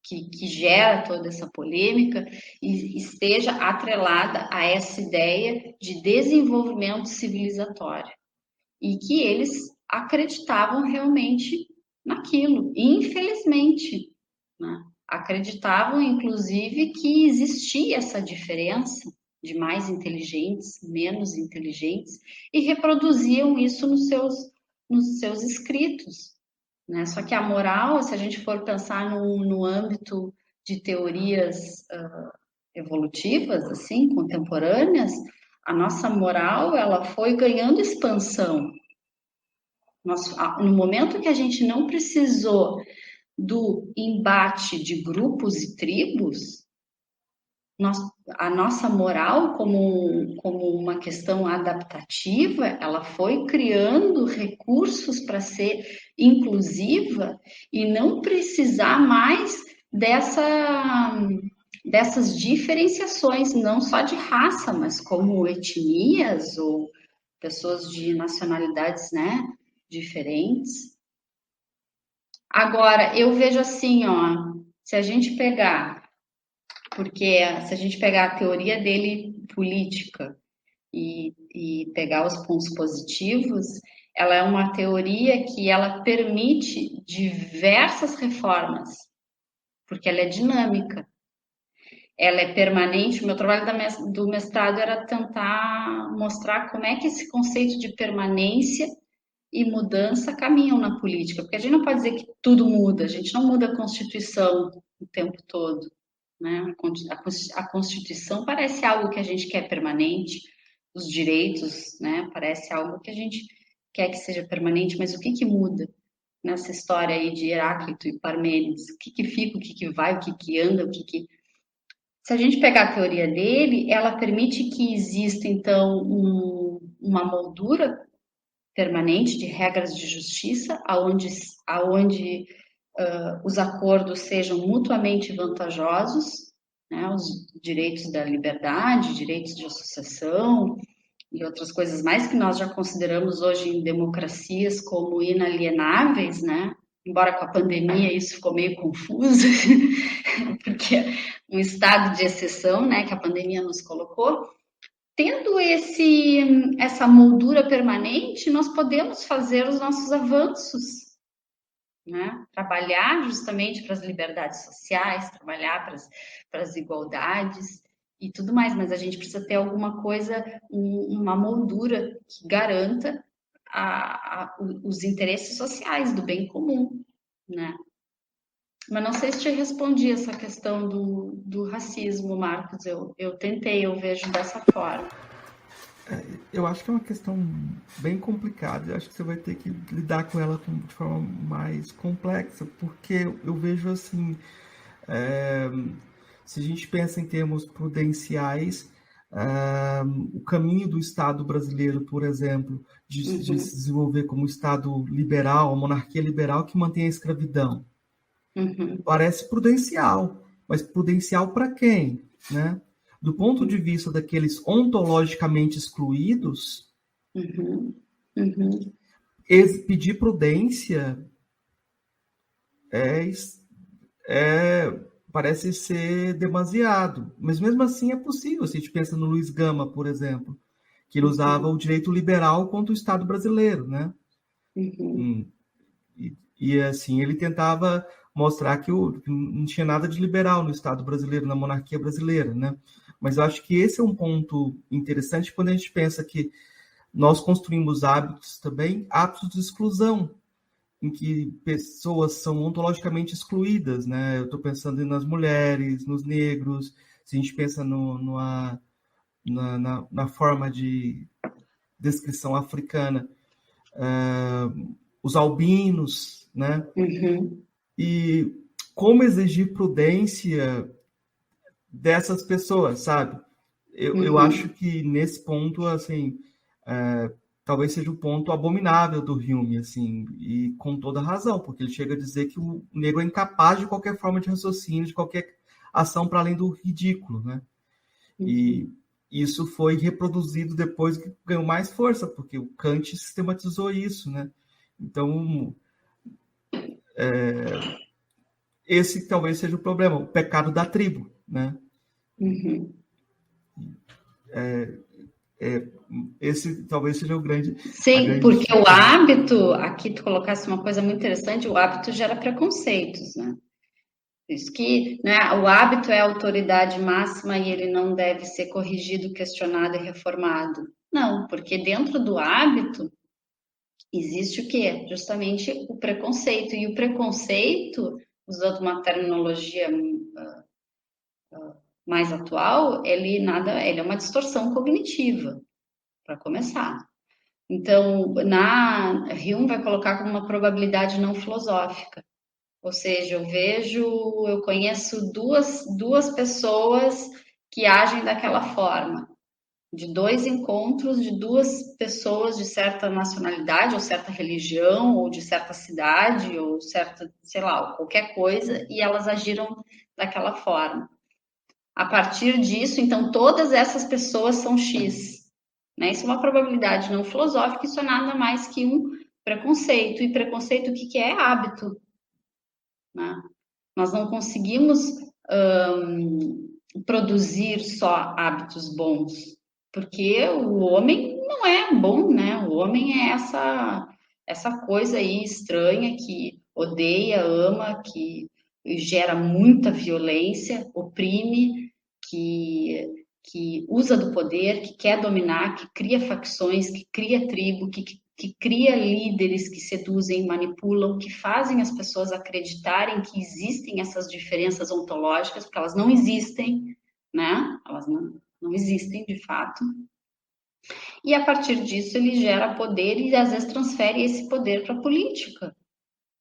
que gera toda essa polêmica, esteja atrelada a essa ideia de desenvolvimento civilizatório. E que eles acreditavam realmente naquilo, infelizmente, né? Acreditavam, inclusive, que existia essa diferença de mais inteligentes, menos inteligentes, e reproduziam isso nos seus escritos, né? Só que a moral, se a gente for pensar no âmbito de teorias evolutivas, assim, contemporâneas, a nossa moral ela foi ganhando expansão. No momento que a gente não precisou do embate de grupos e tribos, a nossa moral, como uma questão adaptativa, ela foi criando recursos para ser inclusiva e não precisar mais dessas diferenciações, não só de raça, mas como etnias ou pessoas de nacionalidades, né, diferentes. Agora, eu vejo assim, ó, se a gente pegar a teoria dele política e pegar os pontos positivos, ela é uma teoria que ela permite diversas reformas, porque ela é dinâmica, ela é permanente. O meu trabalho do mestrado era tentar mostrar como é que esse conceito de permanência e mudança caminham na política, porque a gente não pode dizer que tudo muda, a gente não muda a Constituição o tempo todo, né? A Constituição parece algo que a gente quer permanente, os direitos, né? Parece algo que a gente quer que seja permanente, mas o que muda nessa história aí de Heráclito e Parmênides? O que fica, o que vai, o que anda, Se a gente pegar a teoria dele, ela permite que exista, então, uma moldura permanente de regras de justiça, aonde os acordos sejam mutuamente vantajosos, né, os direitos da liberdade, direitos de associação e outras coisas mais que nós já consideramos hoje em democracias como inalienáveis, né? Embora com a pandemia isso ficou meio confuso, porque é um estado de exceção, né, que a pandemia nos colocou. Tendo essa moldura permanente, nós podemos fazer os nossos avanços, né? Trabalhar justamente para as liberdades sociais, trabalhar para as igualdades e tudo mais, mas a gente precisa ter alguma coisa, uma moldura que garanta os interesses sociais do bem comum, né? Mas não sei se te respondi essa questão do racismo, Marcos. Eu tentei, eu vejo dessa forma. Eu acho que é uma questão bem complicada. Eu acho que você vai ter que lidar com ela de forma mais complexa, porque eu vejo assim, se a gente pensa em termos prudenciais, o caminho do Estado brasileiro, por exemplo, de se desenvolver como Estado liberal, a monarquia liberal que mantém a escravidão, parece prudencial, mas prudencial para quem, né? do ponto de vista daqueles ontologicamente excluídos, pedir prudência parece ser demasiado. Mas mesmo assim é possível. Se a gente pensa no Luiz Gama, por exemplo, que ele usava o direito liberal contra o Estado brasileiro, né? E assim, ele tentava mostrar que não tinha nada de liberal no Estado brasileiro, na monarquia brasileira, né? Mas eu acho que esse é um ponto interessante quando a gente pensa que nós construímos hábitos também, hábitos de exclusão, em que pessoas são ontologicamente excluídas, né? Eu estou pensando nas mulheres, nos negros, se a gente pensa na forma de descrição africana, os albinos, né? E como exigir prudência dessas pessoas, sabe? Eu acho que nesse ponto, assim, talvez seja o ponto abominável do Hume, assim, e com toda razão, porque ele chega a dizer que o negro é incapaz de qualquer forma de raciocínio, de qualquer ação para além do ridículo, né? E isso foi reproduzido depois que ganhou mais força, porque o Kant sistematizou isso, né? Então, esse talvez seja o problema, o pecado da tribo, né? Esse talvez seja o grande... Sim, porque o hábito, aqui tu colocasse uma coisa muito interessante, o hábito gera preconceitos, né? Isso que, né, o hábito é a autoridade máxima e ele não deve ser corrigido, questionado e reformado. Não, porque dentro do hábito existe o quê? Justamente o preconceito. E o preconceito, usando uma terminologia mais atual, ele é uma distorção cognitiva, para começar. Então, Hume vai colocar como uma probabilidade não filosófica. Ou seja, eu conheço duas pessoas que agem daquela forma. De 2 encontros de 2 pessoas de certa nacionalidade, ou certa religião, ou de certa cidade, ou certa, sei lá, qualquer coisa, e elas agiram daquela forma. A partir disso, então, todas essas pessoas são X. Né? Isso é uma probabilidade não filosófica, isso é nada mais que um preconceito. E preconceito, o que é? Hábito. Né? Nós não conseguimos produzir só hábitos bons, porque o homem não é bom, né? O homem é essa coisa aí estranha que odeia, ama, que gera muita violência, oprime, que usa do poder, que quer dominar, que cria facções, que cria tribo, que cria líderes que seduzem, manipulam, que fazem as pessoas acreditarem que existem essas diferenças ontológicas, porque elas não existem, né? Elas não existem de fato. E a partir disso ele gera poder e às vezes transfere esse poder para a política,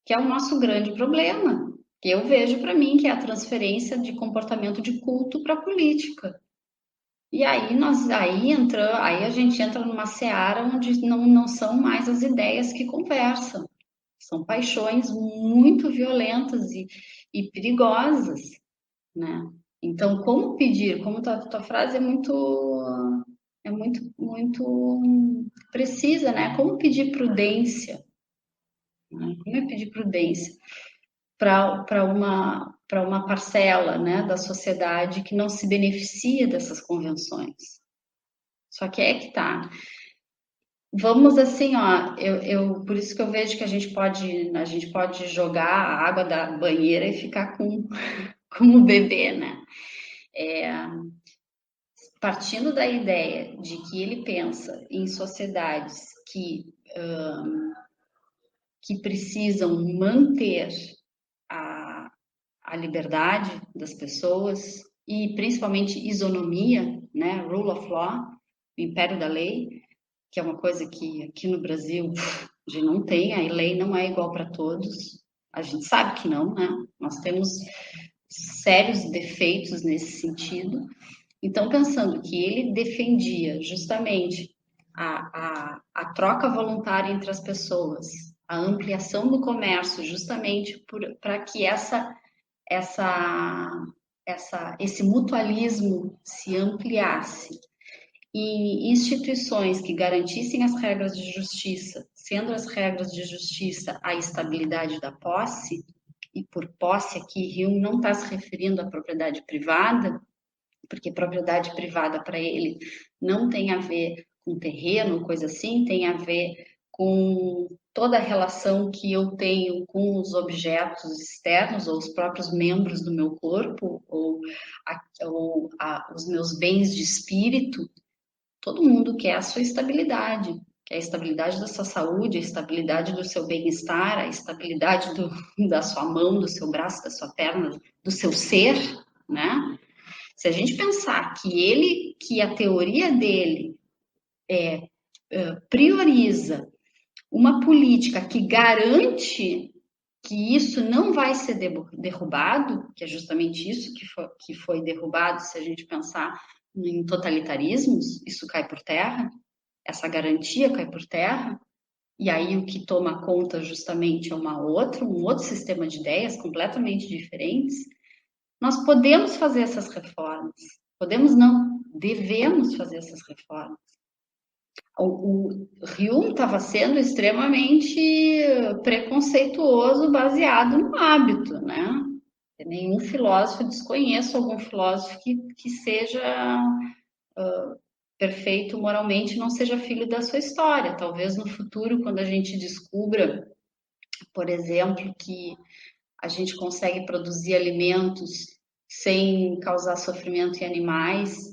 que é o nosso grande problema. Que eu vejo para mim que é a transferência de comportamento de culto para a política. E aí aí a gente entra numa seara onde não são mais as ideias que conversam. São paixões muito violentas e perigosas, né? Então, como pedir? Como tua frase é muito precisa, né? Como pedir prudência? Né? Como é pedir prudência para uma parcela, né, da sociedade que não se beneficia dessas convenções? Só que é que tá. Vamos assim, ó, por isso que eu vejo que a gente pode jogar a água da banheira e ficar com o bebê, né? Partindo da ideia de que ele pensa em sociedades que precisam manter a liberdade das pessoas e principalmente isonomia, né? Rule of law, o império da lei, que é uma coisa que aqui no Brasil a gente não tem, a lei não é igual para todos, a gente sabe que não, né? Nós temos sérios defeitos nesse sentido. Então, pensando que ele defendia justamente a troca voluntária entre as pessoas, a ampliação do comércio, justamente para que essa esse mutualismo se ampliasse e instituições que garantissem as regras de justiça, sendo as regras de justiça a estabilidade da posse, e por posse aqui Hume não está se referindo à propriedade privada, porque propriedade privada para ele não tem a ver com terreno, coisa assim, tem a ver com toda a relação que eu tenho com os objetos externos, ou os próprios membros do meu corpo, ou os meus bens de espírito. Todo mundo quer a sua estabilidade, quer a estabilidade da sua saúde, a estabilidade do seu bem-estar, a estabilidade da sua mão, do seu braço, da sua perna, do seu ser, né? Se a gente pensar que a teoria dele prioriza uma política que garante que isso não vai ser derrubado, que é justamente isso que foi derrubado, se a gente pensar em totalitarismos, isso cai por terra, essa garantia cai por terra, e aí o que toma conta justamente é um outro sistema de ideias completamente diferentes. Nós podemos fazer essas reformas, podemos não, devemos fazer essas reformas. O Hume estava sendo extremamente preconceituoso, baseado no hábito, né? Nenhum filósofo, desconheço algum filósofo que seja perfeito moralmente, não seja filho da sua história. Talvez no futuro, quando a gente descubra, por exemplo, que a gente consegue produzir alimentos sem causar sofrimento em animais,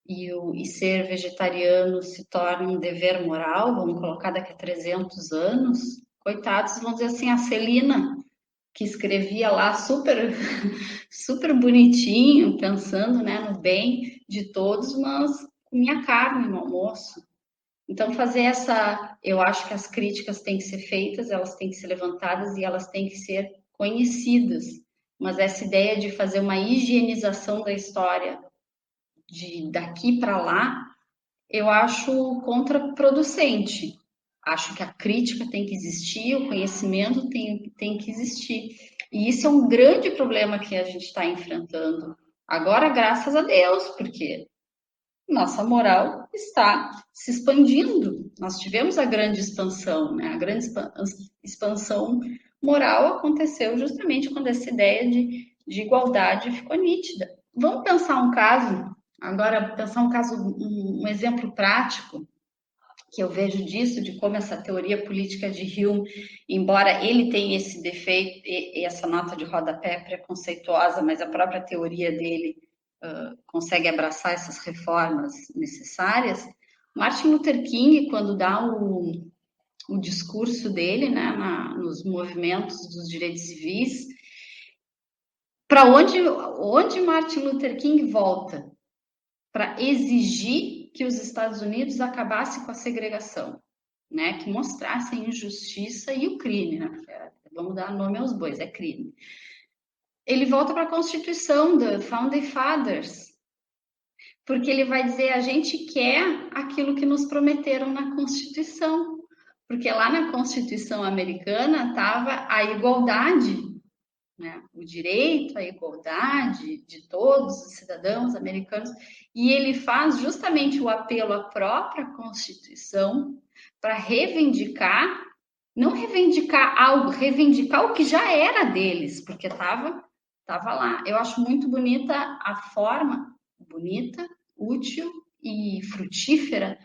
e ser vegetariano se torna um dever moral, vamos colocar daqui a 300 anos, coitados, vão dizer assim, a Celina, que escrevia lá super, super bonitinho, pensando, né, no bem de todos, mas comia carne no almoço. Então, eu acho que as críticas têm que ser feitas, elas têm que ser levantadas e elas têm que ser conhecidas. Mas essa ideia de fazer uma higienização da história daqui para lá, eu acho contraproducente. Acho que a crítica tem que existir, o conhecimento tem que existir. E isso é um grande problema que a gente está enfrentando. Agora, graças a Deus, porque nossa moral está se expandindo. Nós tivemos a grande expansão, né? A grande expansão moral aconteceu justamente quando essa ideia de igualdade ficou nítida. Vamos pensar um caso, agora pensar um exemplo prático que eu vejo disso, de como essa teoria política de Hume, embora ele tenha esse defeito, essa nota de rodapé preconceituosa, mas a própria teoria dele consegue abraçar essas reformas necessárias. Martin Luther King, quando dá o discurso dele, né, nos movimentos dos direitos civis, para onde Martin Luther King volta? Para exigir que os Estados Unidos acabassem com a segregação, né, que mostrassem a injustiça e o crime, né, vamos dar nome aos bois, é crime. Ele volta para a Constituição da Founding Fathers, porque ele vai dizer, a gente quer aquilo que nos prometeram na Constituição, porque lá na Constituição americana estava a igualdade, né? O direito à igualdade de todos os cidadãos americanos, e ele faz justamente o apelo à própria Constituição para reivindicar, não reivindicar algo, reivindicar o que já era deles, porque estava lá. Eu acho muito bonita a forma, bonita, útil e frutífera,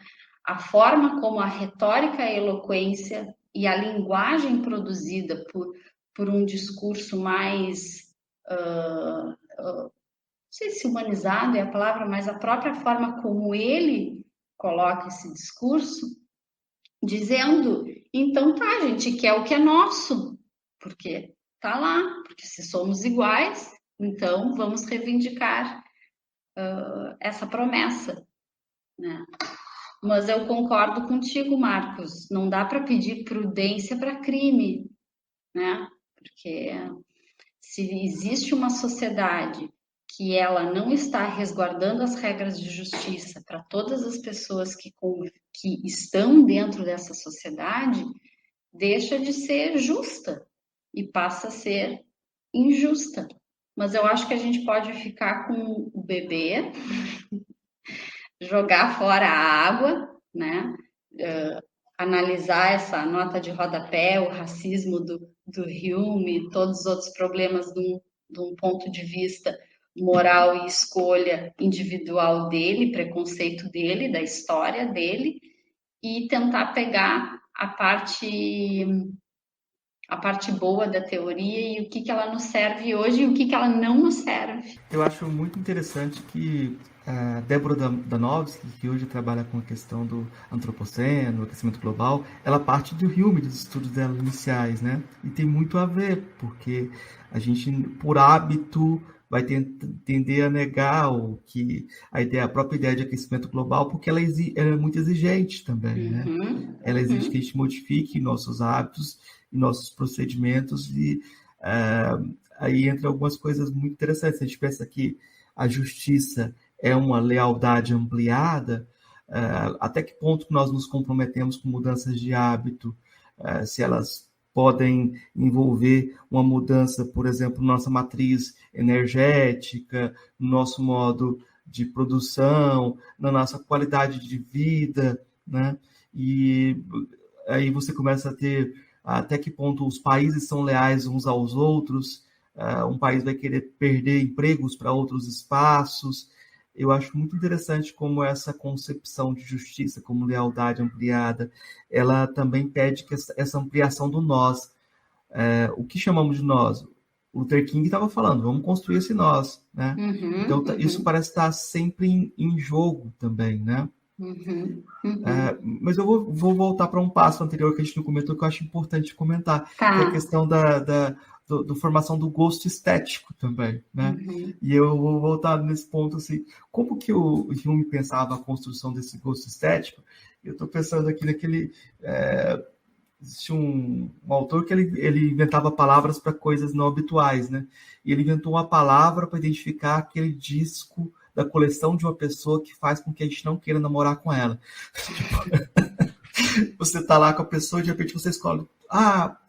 a forma como a retórica, a eloquência e a linguagem produzida por um discurso mais, não sei se humanizado é a palavra, mas a própria forma como ele coloca esse discurso, dizendo, então tá, a gente quer o que é nosso, porque tá lá, porque se somos iguais, então vamos reivindicar essa promessa, né? Mas eu concordo contigo, Marcos, não dá para pedir prudência para crime, né? Porque se existe uma sociedade que ela não está resguardando as regras de justiça para todas as pessoas que estão dentro dessa sociedade, deixa de ser justa e passa a ser injusta, mas eu acho que a gente pode ficar com o bebê, jogar fora a água, né? Analisar essa nota de rodapé, o racismo do Hume, todos os outros problemas de um ponto de vista moral e escolha individual dele, preconceito dele, da história dele, e tentar pegar a parte boa da teoria e o que ela nos serve hoje e o que ela não nos serve. Eu acho muito interessante que a Débora Danovsky, que hoje trabalha com a questão do antropoceno, aquecimento global, ela parte do Hume, dos estudos dela iniciais, né? E tem muito a ver, porque a gente, por hábito, vai tender a negar a própria ideia de aquecimento global, porque ela é muito exigente também, né? Ela exige que a gente modifique nossos hábitos e nossos procedimentos e aí entra algumas coisas muito interessantes. A gente pensa que a justiça é uma lealdade ampliada, até que ponto nós nos comprometemos com mudanças de hábito, se elas podem envolver uma mudança, por exemplo, na nossa matriz energética, no nosso modo de produção, na nossa qualidade de vida, né? E aí você começa a ter até que ponto os países são leais uns aos outros, um país vai querer perder empregos para outros espaços. Eu acho muito interessante como essa concepção de justiça, como lealdade ampliada, ela também pede que essa ampliação do nós. O que chamamos de nós? O Luther King estava falando, vamos construir esse nós, né? Então, isso parece estar sempre em jogo também, né? Mas eu vou voltar para um passo anterior que a gente não comentou, que eu acho importante comentar, que é a questão da formação do gosto estético também, né? E eu vou voltar nesse ponto, assim, como que o Hume pensava a construção desse gosto estético? Eu estou pensando aqui naquele... existe um autor que ele inventava palavras para coisas não habituais, né? E ele inventou uma palavra para identificar aquele disco da coleção de uma pessoa que faz com que a gente não queira namorar com ela. Você tá lá com a pessoa e de repente você escolhe,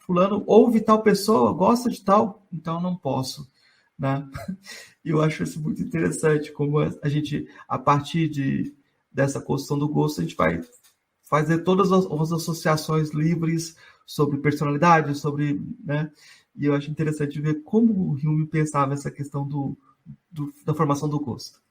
fulano ouve tal pessoa, gosta de tal, então não posso, né? E eu acho isso muito interessante, como a gente, a partir dessa construção do gosto, a gente vai fazer todas as associações livres sobre personalidade, sobre, né? E eu acho interessante ver como o Hume pensava essa questão da formação do gosto.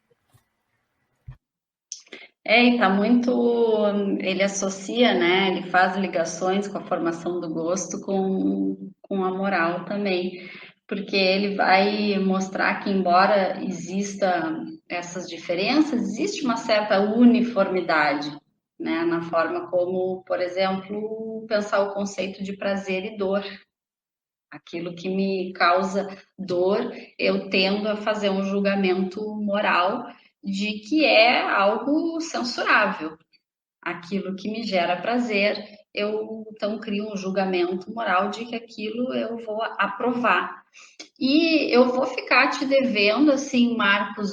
E tá muito... Ele associa, né? Ele faz ligações com a formação do gosto com a moral também. Porque ele vai mostrar que, embora exista essas diferenças, existe uma certa uniformidade, né? Na forma como, por exemplo, pensar o conceito de prazer e dor. Aquilo que me causa dor, eu tendo a fazer um julgamento moral de que é algo censurável. Aquilo que me gera prazer, eu então crio um julgamento moral de que aquilo eu vou aprovar. E eu vou ficar te devendo, assim, Marcos,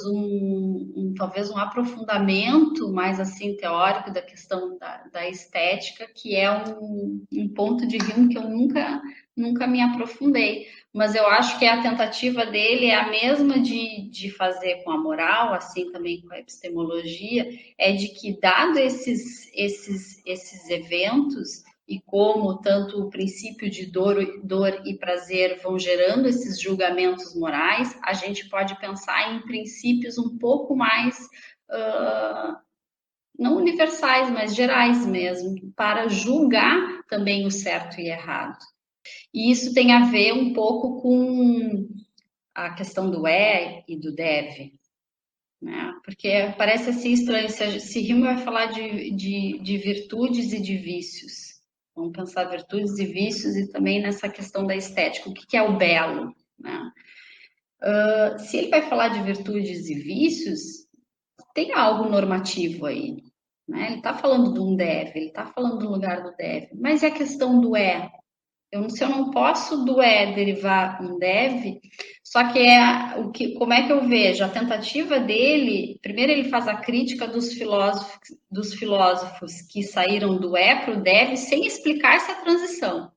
talvez um aprofundamento mais assim teórico da questão da estética, que é um ponto de vista que eu nunca me aprofundei. Mas eu acho que a tentativa dele é a mesma de fazer com a moral, assim também com a epistemologia, é de que, dado esses eventos, e como tanto o princípio de dor e prazer vão gerando esses julgamentos morais, a gente pode pensar em princípios um pouco mais, não universais, mas gerais mesmo, para julgar também o certo e errado. E isso tem a ver um pouco com a questão do e do né? Porque parece assim estranho, se Hume vai falar de virtudes e de vícios. Vamos pensar virtudes e vícios e também nessa questão da estética. O que é o belo, né? Se ele vai falar de virtudes e vícios, tem algo normativo aí, né? Ele está falando de um deve, ele está falando do lugar do deve. Mas e a questão do é? Se eu não posso do derivar um deve, só que como é que eu vejo? A tentativa dele, primeiro ele faz a crítica dos filósofos que saíram do para o deve sem explicar essa transição.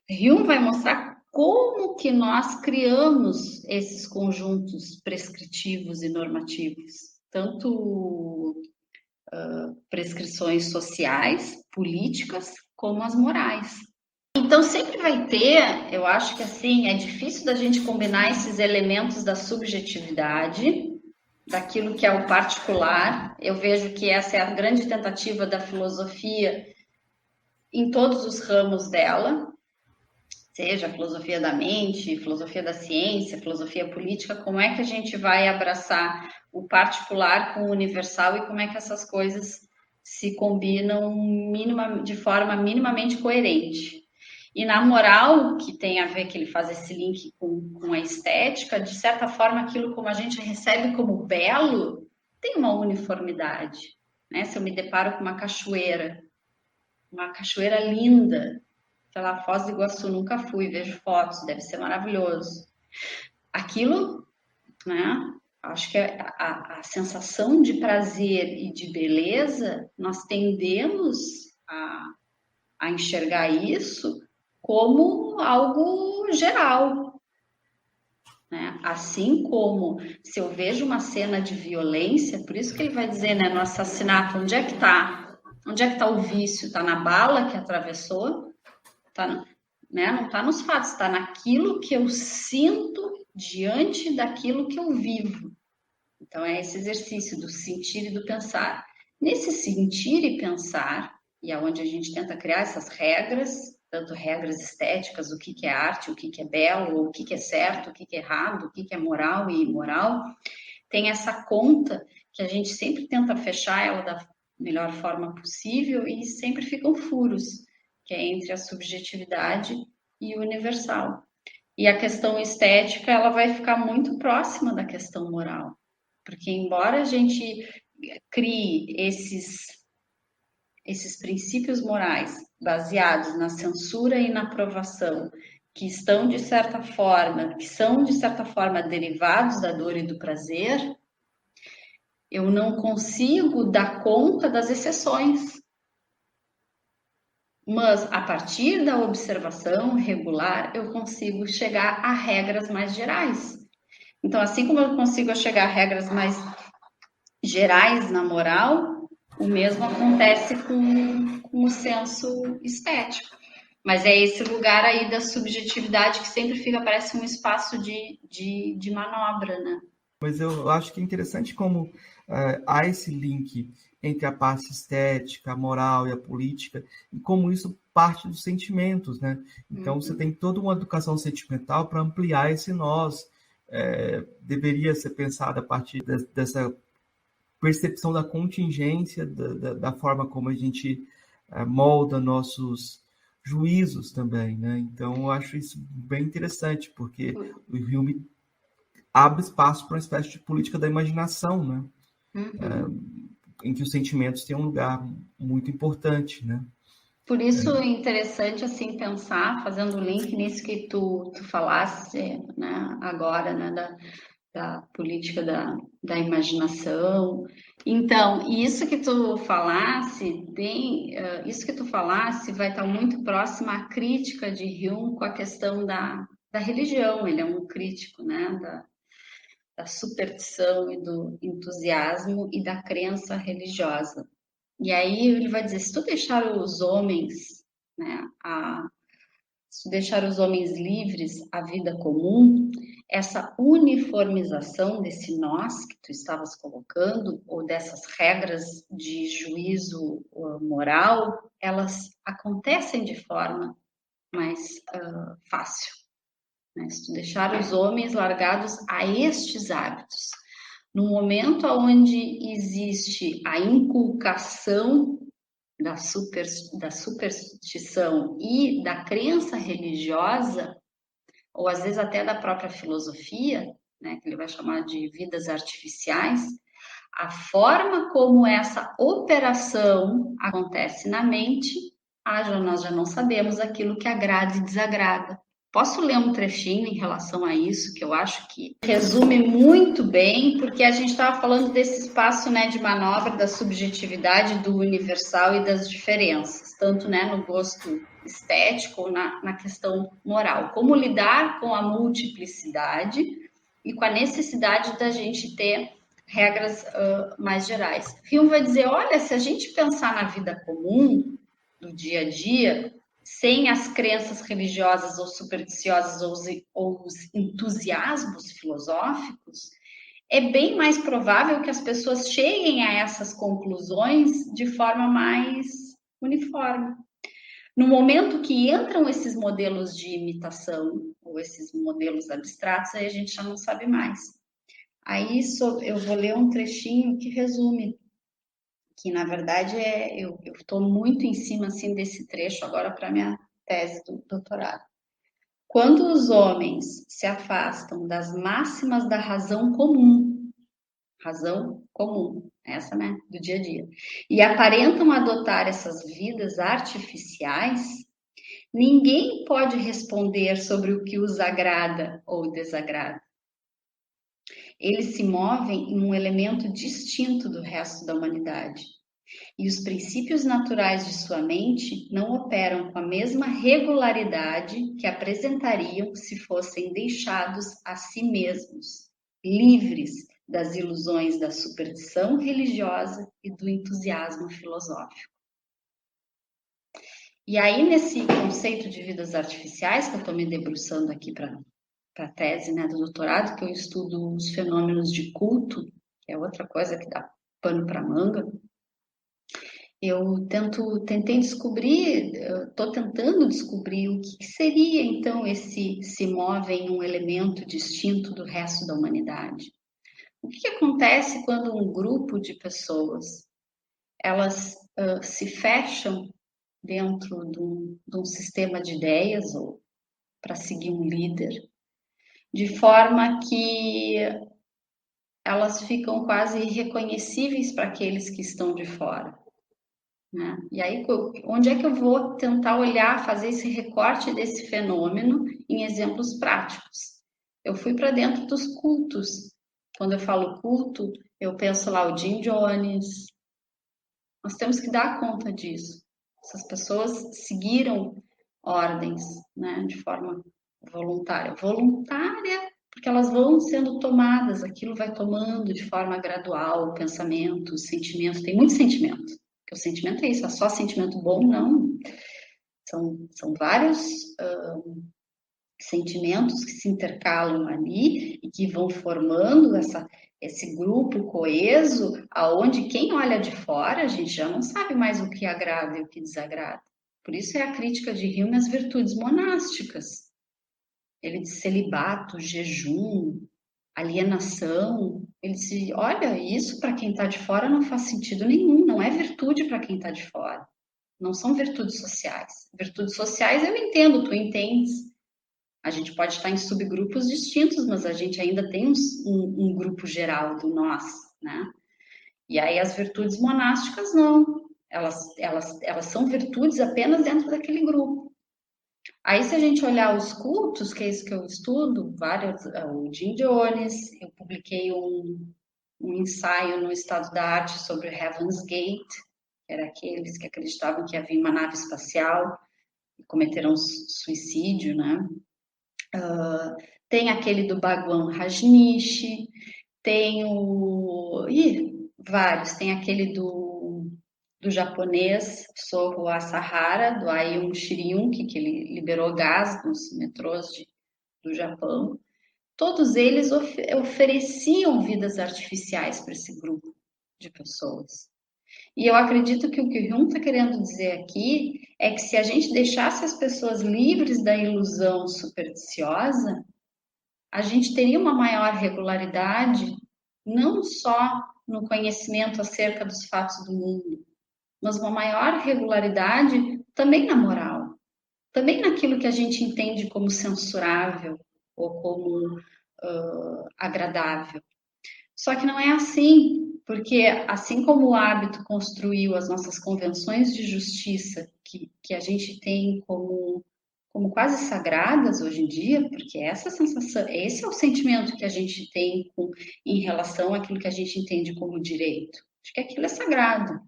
Hume vai mostrar como que nós criamos esses conjuntos prescritivos e normativos, tanto prescrições sociais, políticas, como as morais. Então sempre vai ter, eu acho que assim, é difícil da gente combinar esses elementos da subjetividade, daquilo que é o particular. Eu vejo que essa é a grande tentativa da filosofia em todos os ramos dela, seja a filosofia da mente, filosofia da ciência, filosofia política, como é que a gente vai abraçar o particular com o universal e como é que essas coisas se combinam de forma minimamente coerente. E na moral, que tem a ver, que ele faz esse link com a estética, de certa forma, aquilo como a gente recebe como belo, tem uma uniformidade, né? Se eu me deparo com uma cachoeira linda, sei lá, Foz do Iguaçu, nunca fui, vejo fotos, deve ser maravilhoso. Aquilo, né? Acho que a sensação de prazer e de beleza, nós tendemos a enxergar isso como algo geral, né? Assim como se eu vejo uma cena de violência, por isso que ele vai dizer, né, no assassinato, onde é que está? Onde é que está o vício? Está na bala que atravessou? Tá, né? Não está nos fatos, está naquilo que eu sinto diante daquilo que eu vivo. Então, é esse exercício do sentir e do pensar. Nesse sentir e pensar, e é onde a gente tenta criar essas regras, tanto regras estéticas, o que é arte, o que é belo, o que é certo, o que é errado, o que é moral e imoral, tem essa conta que a gente sempre tenta fechar ela da melhor forma possível e sempre ficam furos, que é entre a subjetividade e o universal. E a questão estética, ela vai ficar muito próxima da questão moral. Porque embora a gente crie esses princípios morais baseados na censura e na aprovação, que são de certa forma derivados da dor e do prazer, eu não consigo dar conta das exceções. Mas a partir da observação regular, eu consigo chegar a regras mais gerais. Então, assim como eu consigo chegar a regras mais gerais na moral, o mesmo acontece com o senso estético. Mas é esse lugar aí da subjetividade que sempre fica, parece um espaço de manobra, né? Mas eu acho que é interessante como há esse link entre a parte estética, a moral e a política, e como isso parte dos sentimentos, né? Então, você tem toda uma educação sentimental para ampliar esse nós. Deveria ser pensada a partir dessa percepção da contingência, da forma como a gente molda nossos juízos também, né? Então, eu acho isso bem interessante, porque o filme abre espaço para uma espécie de política da imaginação, né? Em que os sentimentos têm um lugar muito importante, né? Por isso é interessante assim pensar, fazendo o link nisso que tu falasse, né, agora, né, da política da imaginação. Então, isso que tu falasse vai estar muito próximo à crítica de Hume com a questão da religião. Ele é um crítico, né, da superstição e do entusiasmo e da crença religiosa. E aí ele vai dizer, se tu deixar os homens, né, se tu deixar os homens livres à vida comum, essa uniformização desse nós que tu estavas colocando, ou dessas regras de juízo moral, elas acontecem de forma mais fácil, né? Se tu deixar os homens largados a estes hábitos, no momento onde existe a inculcação da superstição e da crença religiosa, ou às vezes até da própria filosofia, né, que ele vai chamar de vidas artificiais, a forma como essa operação acontece na mente, nós já não sabemos aquilo que agrada e desagrada. Posso ler um trechinho em relação a isso, que eu acho que resume muito bem, porque a gente estava falando desse espaço, né, de manobra da subjetividade, do universal e das diferenças, tanto, né, no gosto estético ou na questão moral. Como lidar com a multiplicidade e com a necessidade da gente ter regras mais gerais. Hume vai dizer, olha, se a gente pensar na vida comum, do dia a dia, sem as crenças religiosas ou supersticiosas ou os entusiasmos filosóficos, é bem mais provável que as pessoas cheguem a essas conclusões de forma mais uniforme. No momento que entram esses modelos de imitação, ou esses modelos abstratos, aí a gente já não sabe mais. Aí eu vou ler um trechinho que resume, que na verdade eu estou muito em cima assim, desse trecho agora para minha tese do doutorado. Quando os homens se afastam das máximas da razão comum, essa, né, do dia a dia, e aparentam adotar essas vidas artificiais, ninguém pode responder sobre o que os agrada ou desagrada. Eles se movem em um elemento distinto do resto da humanidade. E os princípios naturais de sua mente não operam com a mesma regularidade que apresentariam se fossem deixados a si mesmos, livres das ilusões da superstição religiosa e do entusiasmo filosófico. E aí, nesse conceito de vidas artificiais, que eu estou me debruçando aqui para a tese, né, do doutorado, que eu estudo os fenômenos de culto, que é outra coisa que dá pano para manga, eu tentei descobrir, estou tentando descobrir o que seria então esse se move em um elemento distinto do resto da humanidade. O que acontece quando um grupo de pessoas elas se fecham dentro de um sistema de ideias ou para seguir um líder, de forma que elas ficam quase irreconhecíveis para aqueles que estão de fora. Né? E aí, onde é que eu vou tentar olhar, fazer esse recorte desse fenômeno em exemplos práticos? Eu fui para dentro dos cultos. Quando eu falo culto, eu penso lá o Jim Jones. Nós temos que dar conta disso. Essas pessoas seguiram ordens, né, de forma voluntária. Voluntária, porque elas vão sendo tomadas, aquilo vai tomando de forma gradual, o pensamento, o sentimento. Tem muito sentimento. Porque o sentimento é isso, é só sentimento bom, não. São vários sentimentos que se intercalam ali e que vão formando esse grupo coeso, aonde quem olha de fora, a gente já não sabe mais o que agrada e o que desagrada. Por isso é a crítica de Hume às virtudes monásticas. Ele diz celibato, jejum, alienação. Ele diz, olha, isso para quem está de fora não faz sentido nenhum, não é virtude para quem está de fora. Não são virtudes sociais. Virtudes sociais eu entendo, tu entendes. A gente pode estar em subgrupos distintos, mas a gente ainda tem um grupo geral do nós, né? E aí as virtudes monásticas não. Elas são virtudes apenas dentro daquele grupo. Aí se a gente olhar os cultos, que é isso que eu estudo, o Jim Jones, eu publiquei um ensaio no Estado da Arte sobre o Heaven's Gate, que era aqueles que acreditavam que havia uma nave espacial e cometeram suicídio, né? Tem aquele do Bhagwan Rajneesh, tem vários, tem aquele do japonês Soho Asahara, do Aum Shinryu, que ele liberou gás nos metrôs do Japão. Todos eles ofereciam vidas artificiais para esse grupo de pessoas. E eu acredito que o que o Hume está querendo dizer aqui é que se a gente deixasse as pessoas livres da ilusão supersticiosa, a gente teria uma maior regularidade, não só no conhecimento acerca dos fatos do mundo, mas uma maior regularidade também na moral, também naquilo que a gente entende como censurável ou como agradável. Só que não é assim, porque assim como o hábito construiu as nossas convenções de justiça, que a gente tem como como quase sagradas hoje em dia, porque essa sensação, esse é o sentimento que a gente tem em relação àquilo que a gente entende como direito. Acho que aquilo é sagrado.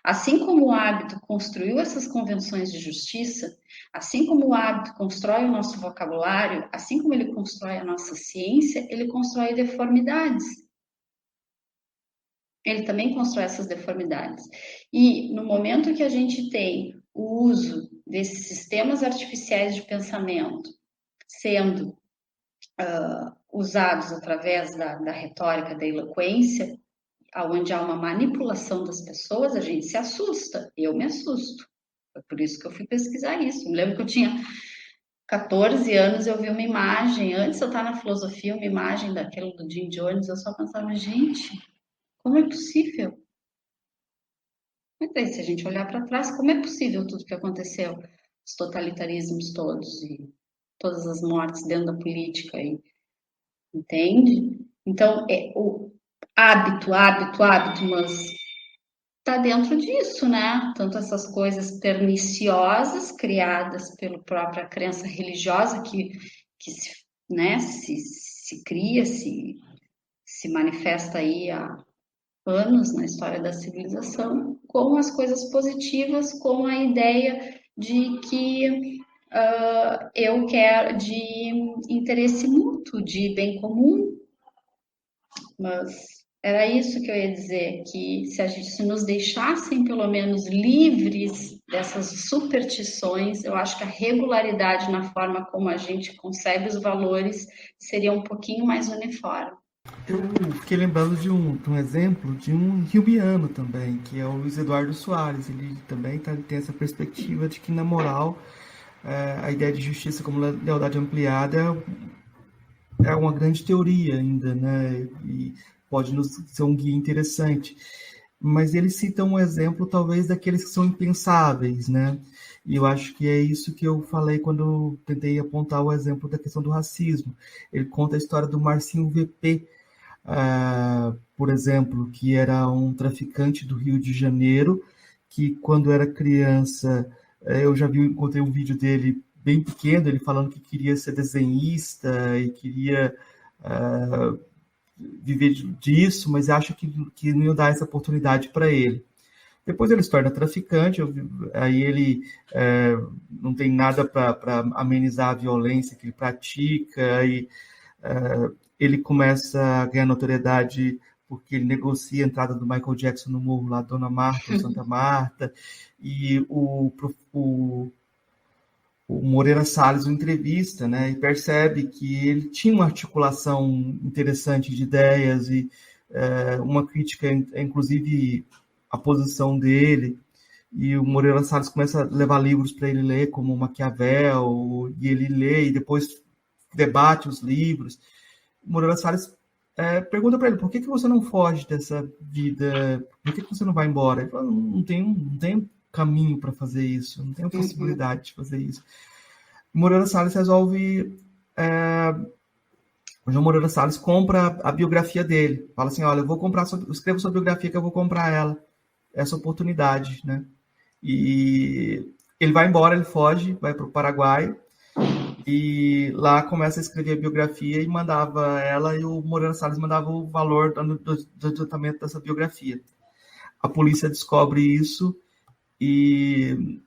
Assim como o hábito construiu essas convenções de justiça, assim como o hábito constrói o nosso vocabulário, assim como ele constrói a nossa ciência, ele constrói deformidades. Ele também constrói essas deformidades. E no momento que a gente tem o uso desses sistemas artificiais de pensamento sendo usados através da retórica, da eloquência, onde há uma manipulação das pessoas, a gente se assusta. Eu me assusto. Foi por isso que eu fui pesquisar isso. Me lembro que eu tinha 14 anos, eu vi uma imagem, antes de eu estar na filosofia, uma imagem daquele do Jim Jones, eu só pensava, gente, como é possível? Mas aí, se a gente olhar para trás, como é possível tudo que aconteceu? Os totalitarismos todos e todas as mortes dentro da política, entende? Então, é o hábito, mas está dentro disso, né? Tanto essas coisas perniciosas criadas pela própria crença religiosa que se, né, se cria, se manifesta aí há anos na história da civilização, com as coisas positivas, com a ideia de que eu quero de interesse mútuo, de bem comum, mas era isso que eu ia dizer, que se a gente se nos deixassem pelo menos livres dessas superstições, eu acho que a regularidade na forma como a gente concebe os valores seria um pouquinho mais uniforme. Eu fiquei lembrando de um exemplo de um riobiano também, que é o Luiz Eduardo Soares. Ele também tem essa perspectiva de que, na moral, a ideia de justiça como lealdade ampliada é uma grande teoria ainda, né? E pode nos ser um guia interessante. Mas ele cita um exemplo, talvez, daqueles que são impensáveis, né? E eu acho que é isso que eu falei quando eu tentei apontar o exemplo da questão do racismo. Ele conta a história do Marcinho VP, por exemplo, que era um traficante do Rio de Janeiro, que quando era criança, eu já encontrei um vídeo dele bem pequeno, ele falando que queria ser desenhista e queria viver disso, mas acha que não ia dar essa oportunidade para ele. Depois ele se torna traficante, aí ele não tem nada para amenizar a violência que ele pratica, e ele começa a ganhar notoriedade porque ele negocia a entrada do Michael Jackson no morro lá, Dona Marta, ou Santa Marta, e o Moreira Salles o entrevista, né, e percebe que ele tinha uma articulação interessante de ideias e uma crítica, inclusive, à posição dele, e o Moreira Salles começa a levar livros para ele ler, como Maquiavel, e ele lê e depois debate os livros. O Moreira Salles pergunta para ele, por que você não foge dessa vida? Por que você não vai embora? Ele fala, não tem caminho para fazer isso, não tenho possibilidade de fazer isso. O Moreira Salles resolve... O João Moreira Salles compra a biografia dele. Fala assim, olha, eu escrevo sua biografia que eu vou comprar ela. Essa oportunidade, né? E ele vai embora, ele foge, vai para o Paraguai, e lá começa a escrever a biografia e mandava ela, e o Moreira Salles mandava o valor do tratamento dessa biografia. A polícia descobre isso e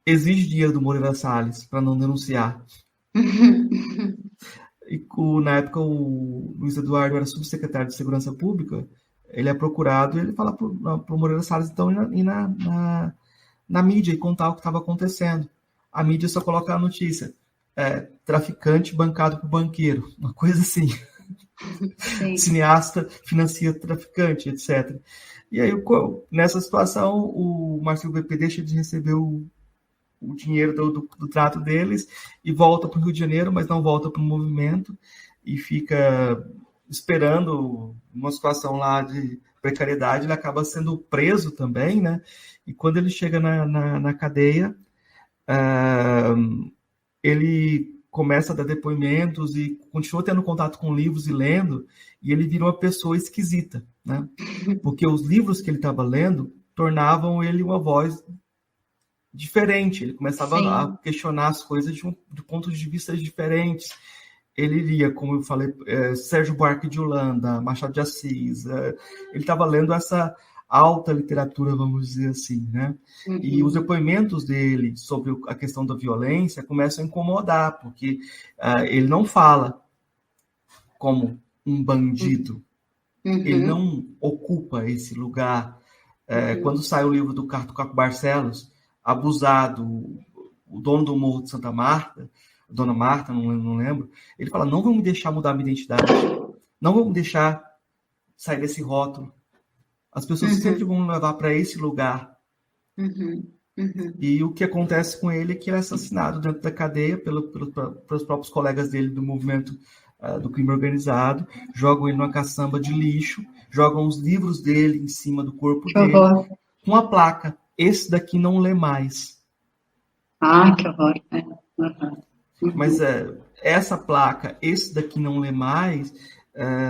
exige dinheiro do Moreira Salles para não denunciar. E na época o Luiz Eduardo era subsecretário de Segurança Pública, ele é procurado e ele fala para o Moreira Salles então ir na mídia e contar o que estava acontecendo. A mídia só coloca a notícia, traficante bancado por banqueiro, uma coisa assim. Sim. Cineasta financia traficante, etc. E aí, nessa situação, o Marcinho VP deixa de receber o dinheiro do trato deles e volta para o Rio de Janeiro, mas não volta para o movimento e fica esperando uma situação lá de precariedade. Ele acaba sendo preso também, né? E quando ele chega na cadeia, ele começa a dar depoimentos e continua tendo contato com livros e lendo, e ele vira uma pessoa esquisita, né? Porque os livros que ele estava lendo tornavam ele uma voz diferente, ele começava Sim. a questionar as coisas de pontos de vista diferentes. Ele lia, como eu falei, Sérgio Buarque de Holanda, Machado de Assis, ele estava lendo essa alta literatura, vamos dizer assim, né? E os depoimentos dele sobre a questão da violência começam a incomodar, porque ele não fala como um bandido, ele não ocupa esse lugar. Quando sai o livro do Caco Barcelos, Abusado, o dono do Morro de Santa Marta, Dona Marta, não lembro, ele fala, não vamos deixar mudar minha identidade, não vamos deixar sair desse rótulo. As pessoas sempre vão levar para esse lugar. E o que acontece com ele é que ele é assassinado dentro da cadeia pelos próprios colegas dele do movimento do crime organizado, jogam ele numa caçamba de lixo, jogam os livros dele em cima do corpo dele, com a placa, esse daqui não lê mais. Ah, que horror. Mas essa placa, esse daqui não lê mais,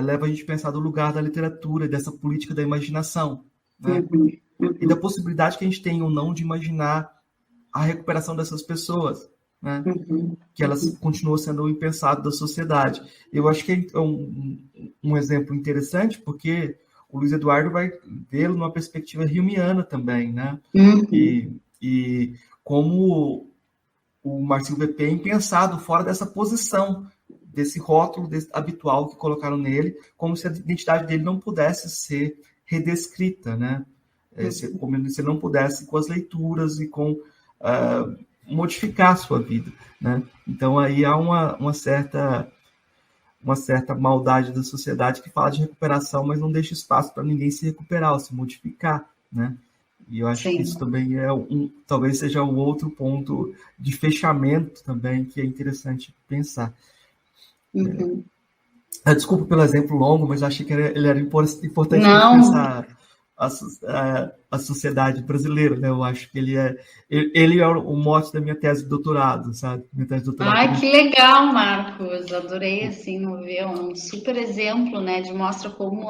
leva a gente a pensar do lugar da literatura, dessa política da imaginação, né? E da possibilidade que a gente tem ou não de imaginar a recuperação dessas pessoas, né? Que elas continuam sendo o impensado da sociedade. Eu acho que é um exemplo interessante, porque o Luiz Eduardo vai vê-lo numa perspectiva humeana também, né? E como o Marcelo V. Pen pensado fora dessa posição, desse rótulo habitual que colocaram nele, como se a identidade dele não pudesse ser redescrita, né? Como se ele não pudesse, com as leituras e com modificar a sua vida, né? Então aí há uma certa maldade da sociedade que fala de recuperação, mas não deixa espaço para ninguém se recuperar ou se modificar, né? E eu acho que isso também talvez seja um outro ponto de fechamento também que é interessante pensar. Desculpa pelo exemplo longo, mas achei que ele era importante pensar a sociedade brasileira, né? Eu acho que ele é o mote da minha tese de doutorado, sabe? Minha tese de doutorado. Ai, que legal, Marcos. Adorei, assim, ver um super exemplo, né? De mostra como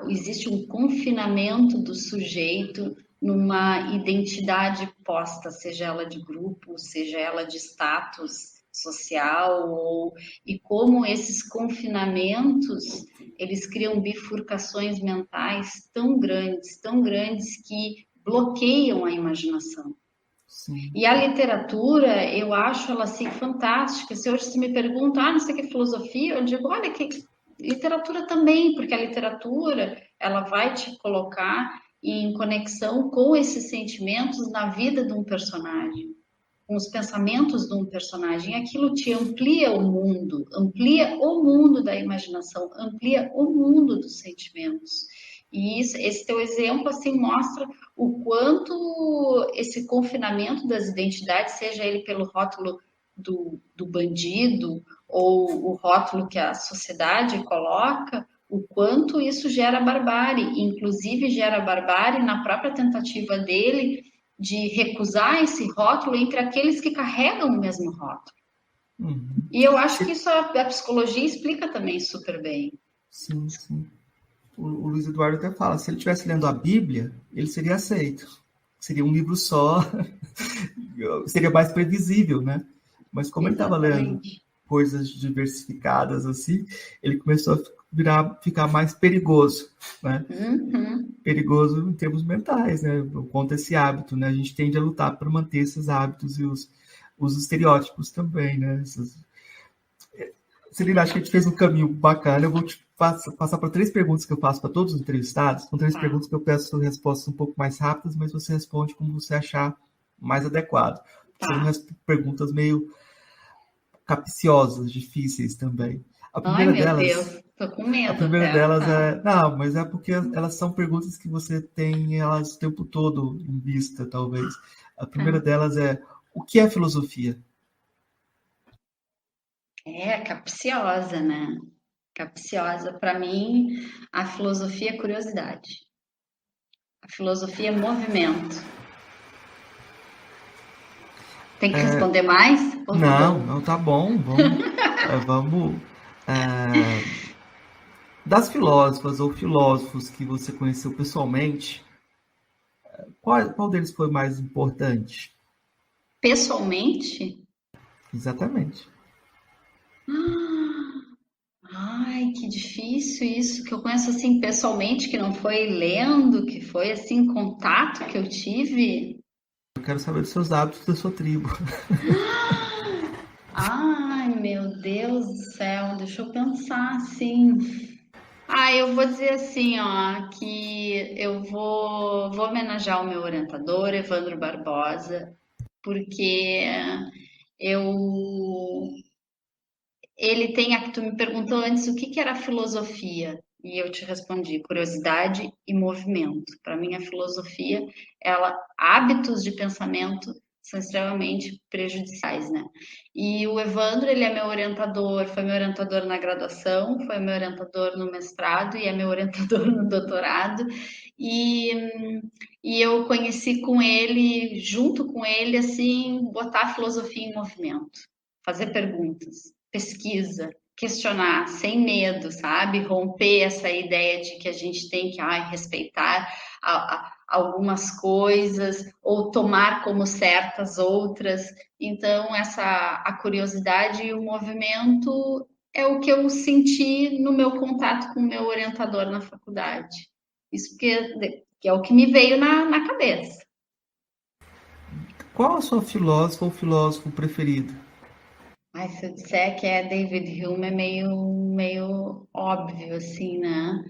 existe um confinamento do sujeito numa identidade posta, seja ela de grupo, seja ela de status social, e como esses confinamentos, eles criam bifurcações mentais tão grandes que bloqueiam a imaginação. Sim. E a literatura, eu acho ela assim fantástica. Se hoje você me pergunta, não sei o que é filosofia, eu digo, olha que literatura também, porque a literatura, ela vai te colocar em conexão com esses sentimentos na vida de um personagem, com os pensamentos de um personagem. Aquilo te amplia o mundo da imaginação, amplia o mundo dos sentimentos. E esse teu exemplo assim mostra o quanto esse confinamento das identidades, seja ele pelo rótulo do bandido ou o rótulo que a sociedade coloca, o quanto isso gera barbárie, inclusive gera barbárie na própria tentativa dele de recusar esse rótulo entre aqueles que carregam o mesmo rótulo. E eu acho que isso a psicologia explica também super bem. Sim, sim. O Luiz Eduardo até fala, se ele estivesse lendo a Bíblia, ele seria aceito. Seria um livro só, seria mais previsível, né? Mas como ele estava lendo coisas diversificadas assim, ele começou a ficar mais perigoso, né? Perigoso em termos mentais, né? Contra esse hábito, né? A gente tende a lutar para manter esses hábitos e os estereótipos também, né? Celina, acho que a gente fez um caminho bacana. Eu vou te passar para 3 perguntas que eu faço para todos os entrevistados. São 3 perguntas que eu peço respostas um pouco mais rápidas, mas você responde como você achar mais adequado. São perguntas meio capciosas, difíceis também. A primeira Deus, tô com medo. A primeira delas não, mas é porque elas são perguntas que você tem elas o tempo todo em vista, talvez. A primeira delas é: o que é filosofia? Capciosa, né? Capciosa. Para mim, a filosofia é curiosidade. A filosofia é movimento. Tem que responder mais? Não, tá bom. Vamos. Das filósofas ou filósofos que você conheceu pessoalmente, Qual deles foi mais importante? Pessoalmente? Exatamente. Ai, que difícil isso, que eu conheço assim pessoalmente, que não foi lendo, que foi assim contato que eu tive. Eu quero saber dos seus hábitos da sua tribo. Ai, meu Deus do céu, deixa eu pensar assim. Ah, eu vou dizer assim, ó, que eu vou homenagear o meu orientador, Evandro Barbosa, porque eu ele tem, tu me perguntou antes o que que era filosofia, e eu te respondi, curiosidade e movimento. Para mim, a filosofia, hábitos de pensamento são extremamente prejudiciais, né? E o Evandro, ele é meu orientador, foi meu orientador na graduação, foi meu orientador no mestrado e é meu orientador no doutorado. E, e eu conheci com ele, junto com ele, assim, botar a filosofia em movimento, fazer perguntas, pesquisa, questionar sem medo, sabe? Romper essa ideia de que a gente tem que respeitar algumas coisas ou tomar como certas outras. Então, a curiosidade e o movimento é o que eu senti no meu contato com o meu orientador na faculdade. Isso que é o que me veio na cabeça. Qual a sua filósofa ou filósofo preferido? Mas se eu disser que é David Hume, é meio óbvio, assim, né?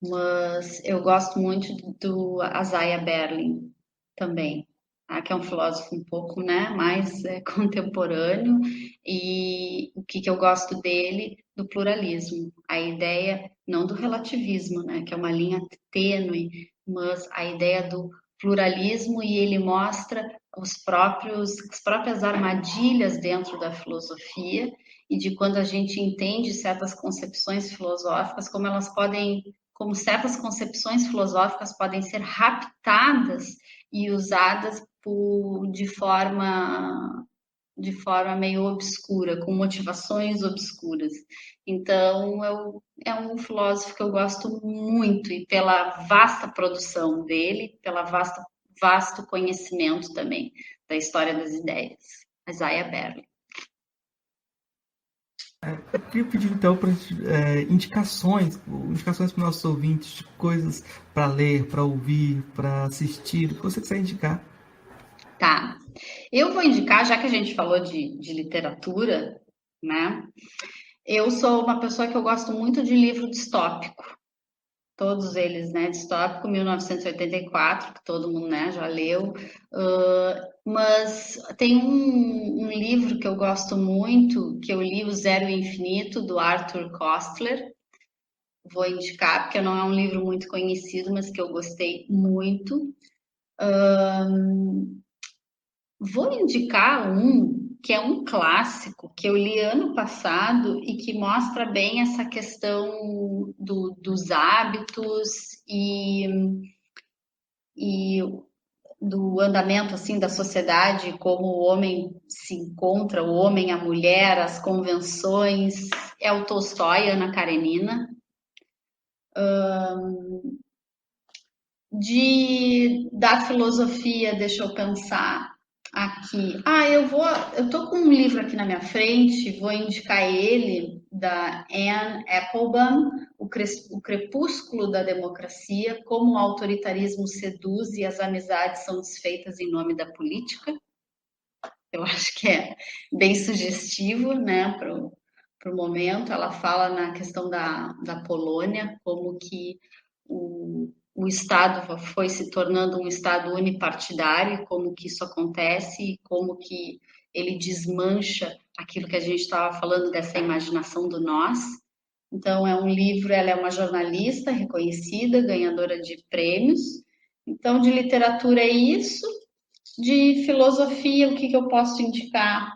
Mas eu gosto muito do Isaiah Berlin também, tá? Que é um filósofo um pouco, né, mais contemporâneo. E o que eu gosto dele? Do pluralismo. A ideia, não do relativismo, né, que é uma linha tênue, mas a ideia do pluralismo, e ele mostra as próprias armadilhas dentro da filosofia e de quando a gente entende certas concepções filosóficas, como certas concepções filosóficas podem ser raptadas e usadas de forma meio obscura, com motivações obscuras. Então, é um filósofo que eu gosto muito, e pela vasta produção dele, vasto conhecimento também da história das ideias. Isaiah Berlin. Eu queria pedir então para indicações para os nossos ouvintes de coisas para ler, para ouvir, para assistir, o que você quiser indicar. Tá. Eu vou indicar, já que a gente falou de literatura, né? Eu sou uma pessoa que eu gosto muito de livro distópico. Todos eles, né? Distópico 1984, que todo mundo, né, já leu. Mas tem um livro que eu gosto muito, que eu li, O Zero e o Infinito, do Arthur Koestler. Vou indicar, porque não é um livro muito conhecido, mas que eu gostei muito. Vou indicar um que é um clássico que eu li ano passado e que mostra bem essa questão dos hábitos e do andamento assim da sociedade, como o homem se encontra, o homem, a mulher, as convenções. É o Tolstói, Ana Karenina. Da filosofia, deixa eu pensar aqui. Eu tô com um livro aqui na minha frente, vou indicar ele, da Anne Applebaum, O Crepúsculo da Democracia, Como o Autoritarismo Seduz e as Amizades São Desfeitas em Nome da Política. Eu acho que é bem sugestivo, né, para o momento. Ela fala na questão da Polônia, como que o Estado foi se tornando um Estado unipartidário, como que isso acontece e como que ele desmancha aquilo que a gente estava falando dessa imaginação do nós. Então, é um livro, ela é uma jornalista reconhecida, ganhadora de prêmios. Então, de literatura é isso. De filosofia, o que eu posso indicar?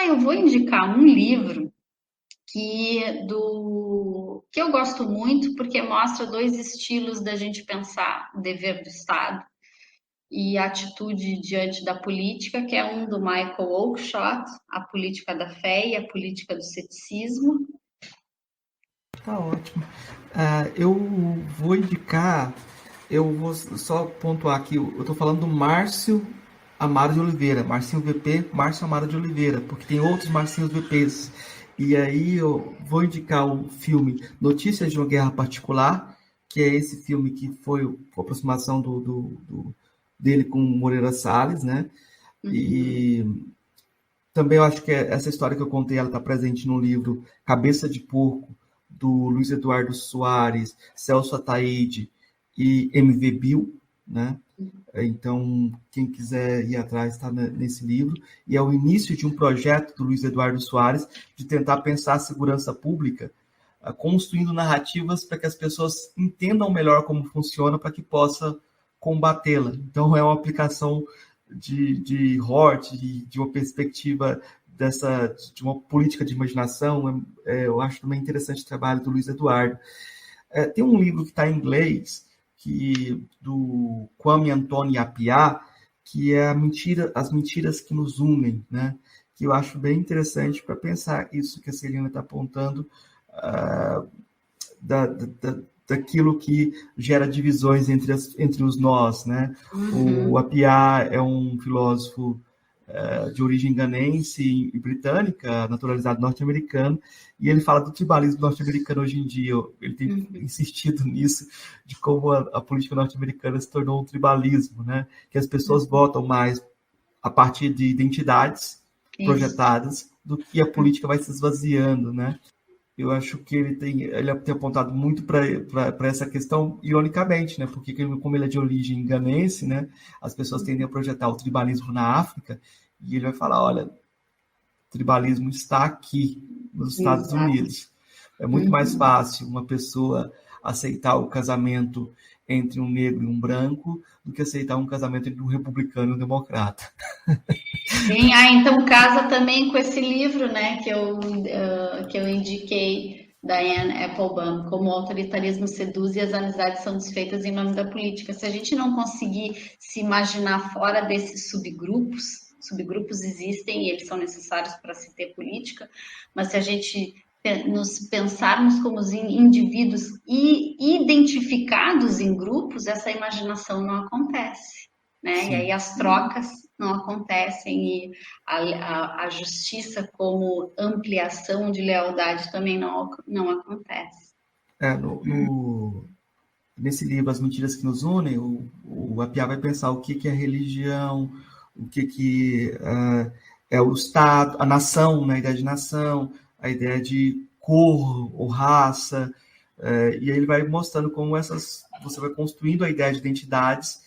Eu vou indicar um livro que eu gosto muito, porque mostra dois estilos da gente pensar o dever do Estado e a atitude diante da política, que é um do Michael Oakeshott, A Política da Fé e a Política do Ceticismo. Tá ótimo. Eu vou indicar Eu vou só pontuar aqui, eu estou falando do Márcio Amaro de Oliveira, Marcinho VP, Márcio Amaro de Oliveira, porque tem outros Marcinhos VPs. E aí eu vou indicar o filme Notícias de uma Guerra Particular, que é esse filme que foi a aproximação dele com Moreira Salles, né? E também eu acho que essa história que eu contei, ela está presente no livro Cabeça de Porco, do Luiz Eduardo Soares, Celso Ataíde e MV Bill, né? Então, quem quiser ir atrás está nesse livro. E é o início de um projeto do Luiz Eduardo Soares de tentar pensar a segurança pública, construindo narrativas para que as pessoas entendam melhor como funciona, para que possa combatê-la. Então, é uma aplicação de Hort, de uma perspectiva de uma política de imaginação. Eu acho também interessante o trabalho do Luiz Eduardo. Tem um livro que está em inglês, do Kwame Anthony Appiah, que é As Mentiras que Nos Unem, né? Que eu acho bem interessante para pensar isso que a Celina está apontando, daquilo que gera divisões entre os nós, né? O Appiah é um filósofo de origem ganense e britânica, naturalizado norte-americano, e ele fala do tribalismo norte-americano hoje em dia. Ele tem insistido nisso, de como a política norte-americana se tornou um tribalismo, né? Que as pessoas votam mais a partir de identidades projetadas do que a política vai se esvaziando, né? Eu acho que ele tem apontado muito para essa questão, ironicamente, né? Porque como ele é de origem ganense, né? As pessoas tendem a projetar o tribalismo na África, e ele vai falar, olha, o tribalismo está aqui, nos Estados Unidos. É muito mais fácil uma pessoa aceitar o casamento entre um negro e um branco do que aceitar um casamento entre um republicano e um democrata. Sim, então casa também com esse livro, né, que eu indiquei, da Anne Applebaum, Como o Autoritarismo Seduz e as Amizades São Desfeitas em Nome da Política. Se a gente não conseguir se imaginar fora desses subgrupos existem e eles são necessários para se ter política, mas se a gente nos pensarmos como indivíduos identificados em grupos, essa imaginação não acontece, né? Sim. E aí as trocas não acontecem e a justiça como ampliação de lealdade também não acontece. Nesse livro, As Mentiras que Nos Unem, o Appiah vai pensar o que é religião, o que é o Estado, a nação, né, a ideia de nação, a ideia de cor ou raça, e aí ele vai mostrando como você vai construindo a ideia de identidades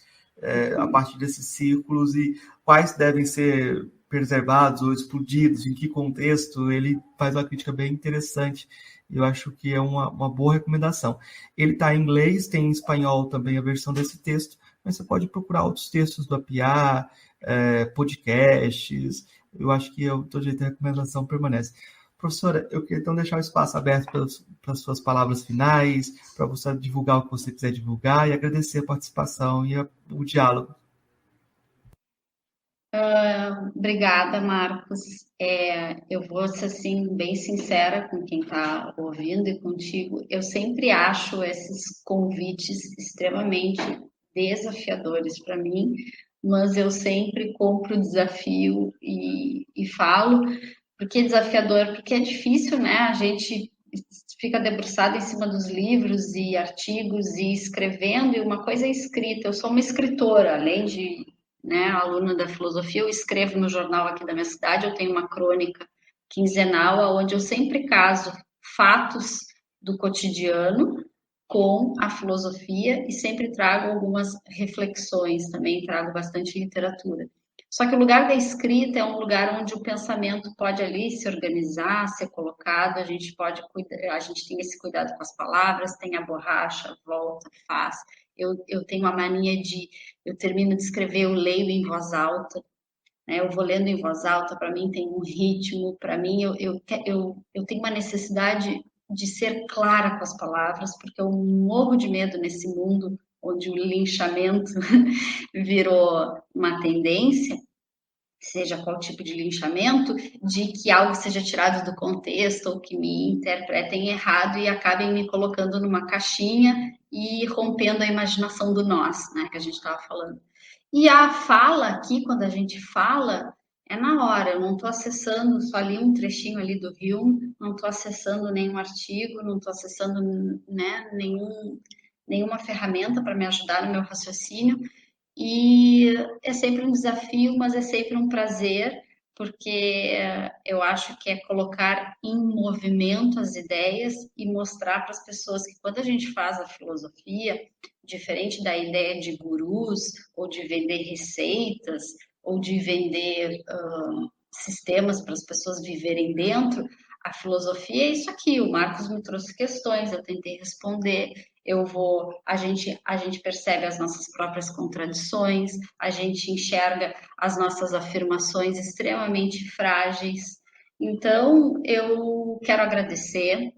a partir desses círculos e quais devem ser preservados ou explodidos, em que contexto. Ele faz uma crítica bem interessante. Eu acho que é uma boa recomendação. Ele está em inglês, tem em espanhol também a versão desse texto, mas você pode procurar outros textos do Appiah, podcasts. Eu acho que de todo jeito a recomendação permanece. Professora, eu queria então deixar o espaço aberto para as suas palavras finais, para você divulgar o que você quiser divulgar e agradecer a participação e o diálogo. Obrigada, Marcos. Eu vou ser assim, bem sincera com quem está ouvindo e contigo. Eu sempre acho esses convites extremamente desafiadores para mim, mas eu sempre compro o desafio e falo. Por que desafiador? Porque é difícil, né? A gente fica debruçado em cima dos livros e artigos e escrevendo, e uma coisa é escrita. Eu sou uma escritora, além de, né, aluna da filosofia, eu escrevo no jornal aqui da minha cidade, eu tenho uma crônica quinzenal, onde eu sempre caso fatos do cotidiano com a filosofia e sempre trago algumas reflexões, também trago bastante literatura. Só que o lugar da escrita é um lugar onde o pensamento pode ali se organizar, ser colocado, a gente tem esse cuidado com as palavras, tem a borracha, volta, faz. Eu tenho a mania eu termino de escrever, eu leio em voz alta, né? Eu vou lendo em voz alta, para mim tem um ritmo, para mim eu tenho uma necessidade de ser clara com as palavras, porque eu morro de medo nesse mundo onde o linchamento virou uma tendência, seja qual tipo de linchamento, de que algo seja tirado do contexto ou que me interpretem errado e acabem me colocando numa caixinha e rompendo a imaginação do nós, né, que a gente estava falando. E a fala aqui, quando a gente fala, é na hora, eu não estou acessando, só li um trechinho ali do filme, não estou acessando nenhum artigo, não estou acessando, né, nenhuma ferramenta para me ajudar no meu raciocínio, e é sempre um desafio, mas é sempre um prazer, porque eu acho que é colocar em movimento as ideias e mostrar para as pessoas que quando a gente faz a filosofia, diferente da ideia de gurus, ou de vender receitas, ou de vender sistemas para as pessoas viverem dentro, a filosofia é isso aqui. O Marcos me trouxe questões, eu tentei responder. A gente percebe as nossas próprias contradições, a gente enxerga as nossas afirmações extremamente frágeis. Então, eu quero agradecer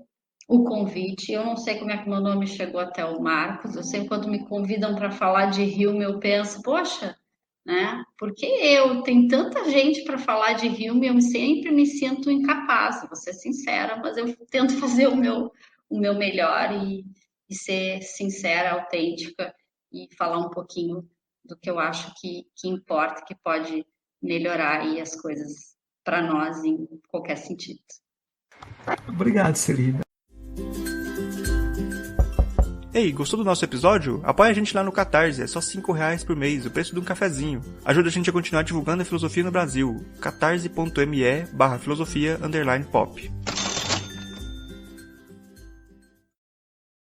o convite. Eu não sei como é que meu nome chegou até o Marcos. Eu sempre, quando me convidam para falar de Hume, eu penso, poxa, né? Porque tenho tanta gente para falar de Hume, eu sempre me sinto incapaz, vou ser sincera, mas eu tento fazer o meu melhor e ser sincera, autêntica e falar um pouquinho do que eu acho que importa, que pode melhorar aí as coisas para nós em qualquer sentido. Obrigado, Celina. Ei, gostou do nosso episódio? Apoia a gente lá no Catarse, é só R$5 por mês, o preço de um cafezinho. Ajuda a gente a continuar divulgando a filosofia no Brasil. catarse.me/filosofia_pop.